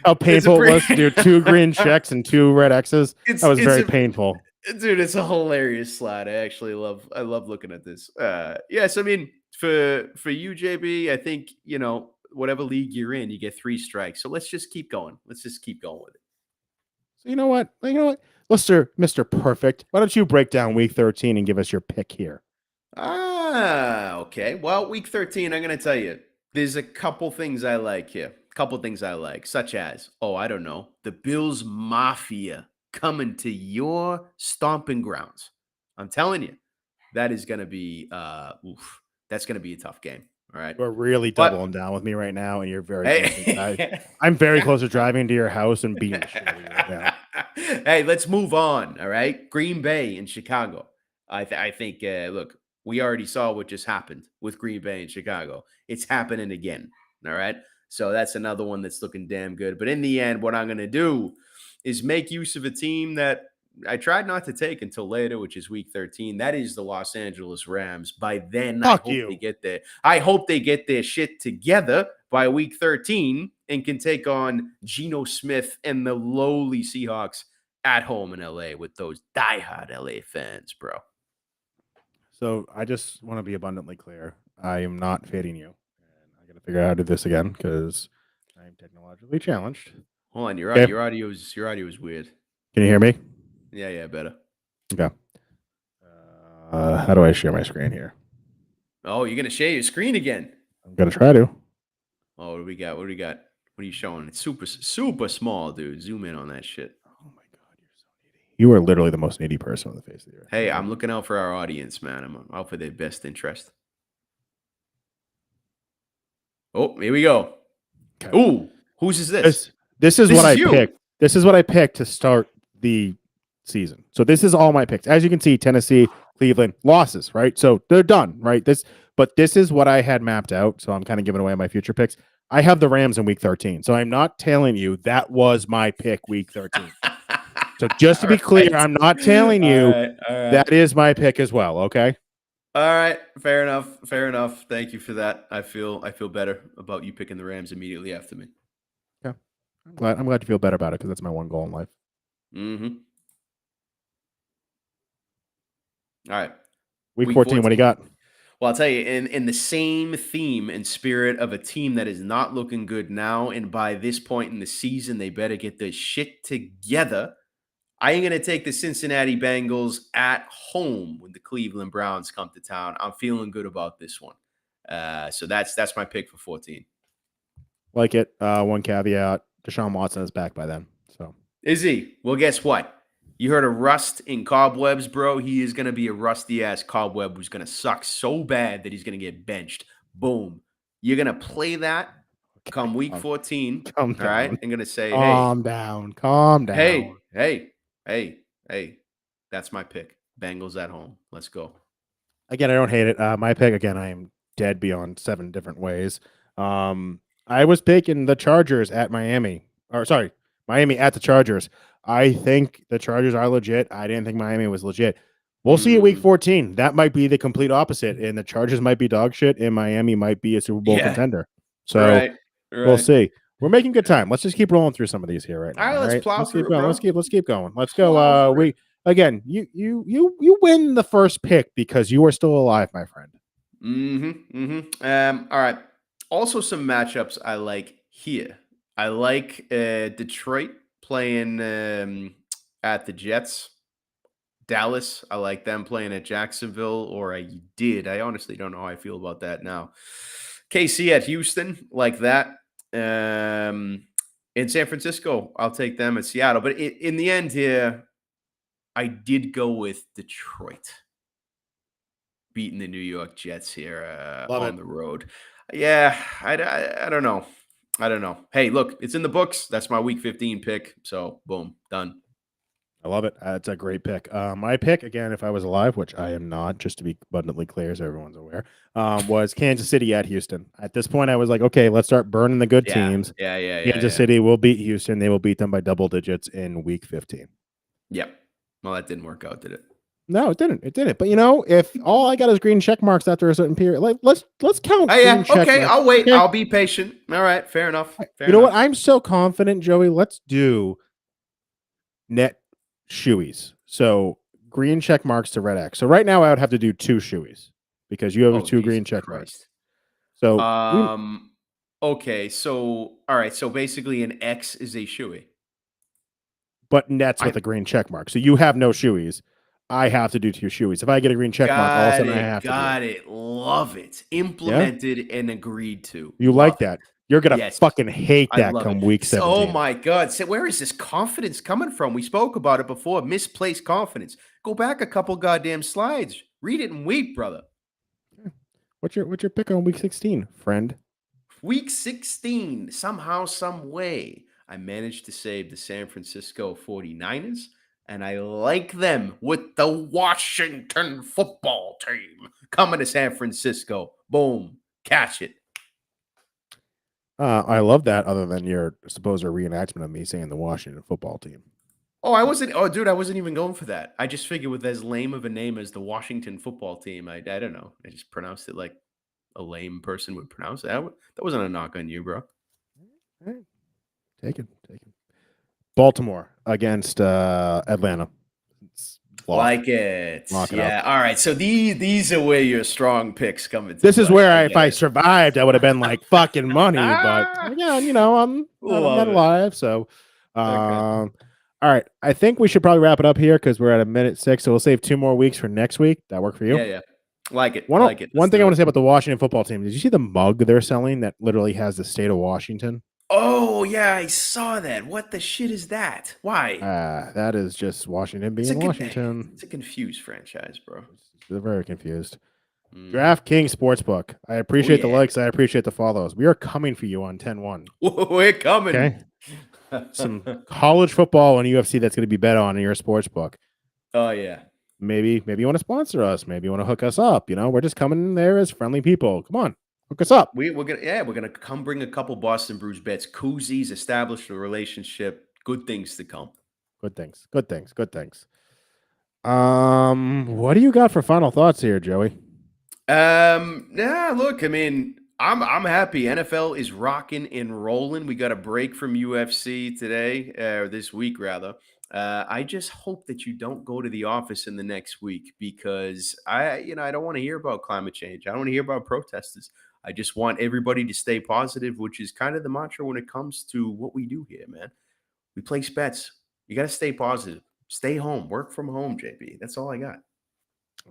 how painful it was to do 2 green checks and 2 red X's. That was very painful. Dude, it's a hilarious slide. I love looking at this. Yes, I mean, for you, JB, I think, whatever league you're in, you get 3 strikes. So let's just keep going. Let's just keep going with it. So you know what? Mr. Perfect, why don't you break down week 13 and give us your pick here? Okay. Well, week 13, I'm going to tell you, there's a couple things I like here. Such as, I don't know, the Bills Mafia coming to your stomping grounds. I'm telling you, that is going to be That's going to be a tough game. All right. You're really But- doubling down with me right now, and you're very close. Hey, I'm very close to driving to your house and beating the shit out of you right now. hey, let's move on. All right. Green Bay and Chicago. I think, look, we already saw what just happened with Green Bay and Chicago. It's happening again. All right. So that's another one that's looking damn good. But in the end, what I'm going to do is make use of a team that I tried not to take until later, which is week 13. That is the Los Angeles Rams. By then, Fuck I hope you. they get there. I hope they get their shit together by week 13 and can take on Geno Smith and the lowly Seahawks at home in LA with those diehard LA fans, bro. So I just want to be abundantly clear. I am not fading you. And I got to figure out how to do this again because I am technologically challenged. Hold on, your Okay. audio is weird. Can you hear me? Yeah, better. Okay. How do I share my screen here? Oh, you're gonna share your screen again? I'm gonna try to. Oh, what do we got? What are you showing? It's super small, dude. Zoom in on that shit. Oh my god, you're so needy. You are literally the most needy person on the face of the earth. Hey, I'm looking out for our audience, man. I'm out for their best interest. Oh, here we go. Okay. Ooh, whose is this? This is This what is I you. picked. This is what I picked to start the season. So this is all my picks. As you can see, Tennessee, Cleveland, losses, right? So they're done, right? But this is what I had mapped out. So I'm kind of giving away my future picks. I have the Rams in week 13. So I'm not telling you that was my pick week 13. So just to be clear, I'm not telling you All right. that is my pick as well. Okay. All right, fair enough. Thank you for that. I feel better about you picking the Rams immediately after me. I'm glad you feel better about it because that's my one goal in life. Mm-hmm. All right. Week Week 14, what do you got? Well, I'll tell you, in the same theme and spirit of a team that is not looking good now, and by this point in the season, they better get their shit together. I am going to take the Cincinnati Bengals at home when the Cleveland Browns come to town. I'm feeling good about this one. So that's my pick for 14. Like it. One caveat: Deshaun Watson is back by then. So Is he? Well, guess what? You heard of rust in cobwebs, bro. He is going to be a rusty ass cobweb who's going to suck so bad that he's going to get benched. Boom. You're going to play that come week 14. calm All down. right. I'm going to say, Calm down. Calm down. hey. That's my pick. Bengals at home. Let's go. Again, I don't hate it. My pick, again, I am dead beyond 7 different ways. I was picking the Chargers at Miami. Or sorry, Miami at the Chargers. I think the Chargers are legit. I didn't think Miami was legit. We'll see at week 14. That might be the complete opposite. And the Chargers might be dog shit, and Miami might be a Super Bowl contender. So we'll see. We're making good time. Let's just keep rolling through some of these here right now. All right, let's plow Let's through keep it, going. bro. Let's keep going. Let's go. Again, you win the first pick because you are still alive, my friend. All right. Also, some matchups I like here. I like Detroit playing at the Jets. Dallas, I like them playing at Jacksonville, or I did. I honestly don't know how I feel about that now. KC at Houston, like that. In San Francisco, I'll take them at Seattle. But in the end here, I did go with Detroit beating the New York Jets here on the road. Yeah, I don't know. I don't know. Hey, look, it's in the books. That's my week 15 pick. So, boom, done. I love it. It's a great pick. My pick, again, if I was alive, which I am not, just to be abundantly clear so everyone's aware, was Kansas City at Houston. At this point, I was like, okay, let's start burning the good teams. Kansas City will beat Houston. They will beat them by double digits in week 15. Yep. Well, that didn't work out, did it? No, it didn't. It didn't. But if all I got is green check marks after a certain period, like let's count. Oh, yeah. Check Okay, marks. I'll wait. Okay. I'll be patient. All right, fair enough. You know what? I'm so confident, Joey. Let's do net shoeys. So green check marks to red X. So right now I would have to do 2 shoeys because you have 2 green check marks. So okay. So all right. So basically, an X is a shoey. But nets with a green check mark. So you have no shoeys. I have to do 2 shoeys. If I get a green check mark, all of a sudden I have to. Got it. Love it. Implemented and agreed to. You like that? You're gonna fucking hate I that love come it. week 17. Oh my God. So where is this confidence coming from? We spoke about it before. Misplaced confidence. Go back a couple goddamn slides. Read it and weep, brother. What's your pick on week 16, friend? Week 16, somehow, some way, I managed to save the San Francisco 49ers, and I like them with the Washington football team coming to San Francisco. Boom, catch it. I love that. Other than your supposed reenactment of me saying the Washington football team. Dude, I wasn't even going for that. I just figured with as lame of a name as the Washington football team, I don't know. I just pronounced it like a lame person would pronounce it. That wasn't a knock on you, bro. All right. Take it. Baltimore against Atlanta. Like it. Lock it Yeah. up. All right. So these are where your strong picks come into This is play. where if I survived, I would have been like fucking money. But again, I'm not alive. So, Okay. all right. I think we should probably wrap it up here because we're at a minute 6. So we'll save 2 more weeks for next week. That work for you? Yeah. Like it. One Like it. thing I want to say about the Washington football team. Did you see the mug they're selling that literally has the state of Washington? Oh, yeah, I saw that. What the shit is that? Why? That is just Washington being Washington. It's a confused franchise, bro. They're very confused. DraftKings Sportsbook. I appreciate the likes. I appreciate the follows. We are coming for you on 10-1. We're coming. Okay. Some college football and UFC that's going to be bet on in your sportsbook. Oh, yeah. Maybe you want to sponsor us. Maybe you want to hook us up. We're just coming in there as friendly people. Come on. Hook us up. We're gonna come bring a couple Boston Brews bets, koozies, establish a relationship. Good things to come. Good things. What do you got for final thoughts here, Joey? Yeah, look, I mean, I'm happy. NFL is rocking and rolling. We got a break from UFC today, or this week rather. I just hope that you don't go to the office in the next week because I don't want to hear about climate change. I don't want to hear about protesters. I just want everybody to stay positive, which is kind of the mantra when it comes to what we do here, man. We place bets. You got to stay positive. Stay home. Work from home, JB. That's all I got.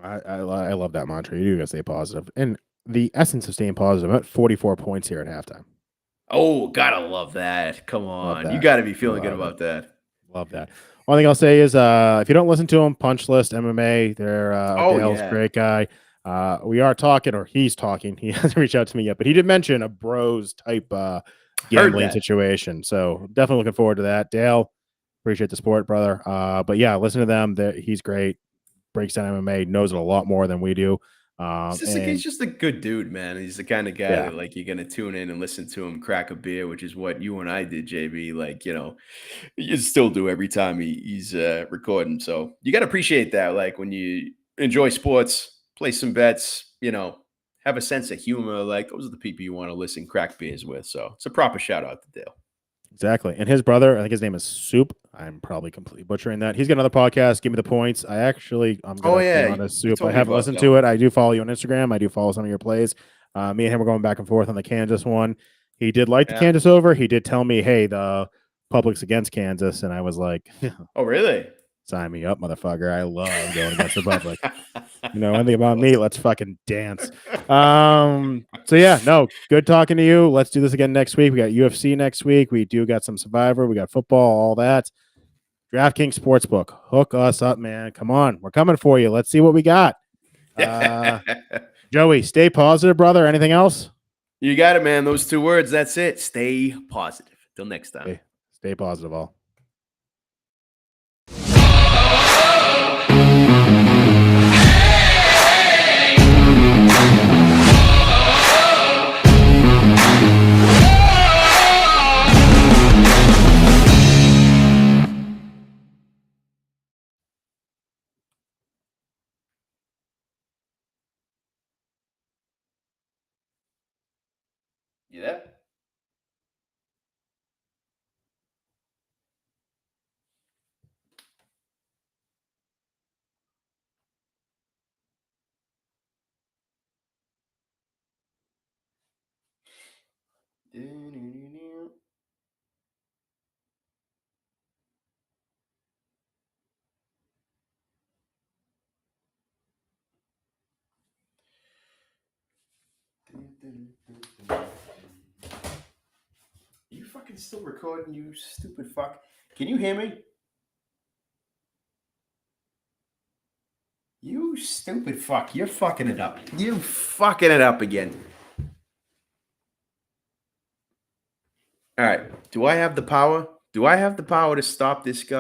I love that mantra. You do got to stay positive. And the essence of staying positive, about 44 points here at halftime. Oh, gotta love that. Come on. You got to be feeling good about that. Love that. One thing I'll say is if you don't listen to him, Punch List MMA, they're Dale's a great guy. We are talking, or he's talking. He hasn't reached out to me yet, but he did mention a bros type gambling situation. So definitely looking forward to that. Dale, appreciate the support, brother. But yeah, listen to them. He's great. Breaks down MMA, knows it a lot more than we do. He's just a good dude, man. He's the kind of guy that like you're gonna tune in and listen to him crack a beer, which is what you and I did, JB. Like, you still do every time he's recording. So you gotta appreciate that. Like when you enjoy sports, play some bets, have a sense of humor. Like those are the people you want to listen crack beers with. So it's a proper shout out to Dale. Exactly. And his brother, I think his name is Soup. I'm probably completely butchering that. He's got another podcast. Give me the points. I'm going to be on his Soup. I haven't listened to it. I do follow you on Instagram. I do follow some of your plays. Me and him were going back and forth on the Kansas one. He did like the Kansas over. He did tell me, hey, the public's against Kansas. And I was like, oh, really? Sign me up, motherfucker. I love going against the public. Anything about me, let's fucking dance. So yeah, no, good talking to you. Let's do this again next week. We got UFC next week. We do got some Survivor. We got football, all that. DraftKings Sportsbook. Hook us up, man. Come on. We're coming for you. Let's see what we got. Joey, stay positive, brother. Anything else? You got it, man. Those 2 words. That's it. Stay positive. Till next time. Stay positive, all. You there? You fucking still recording, you stupid fuck? Can you hear me? You You stupid fuck. You're fucking it up. You fucking it up again. All right. Do I have the power? Do I have the power to stop this guy?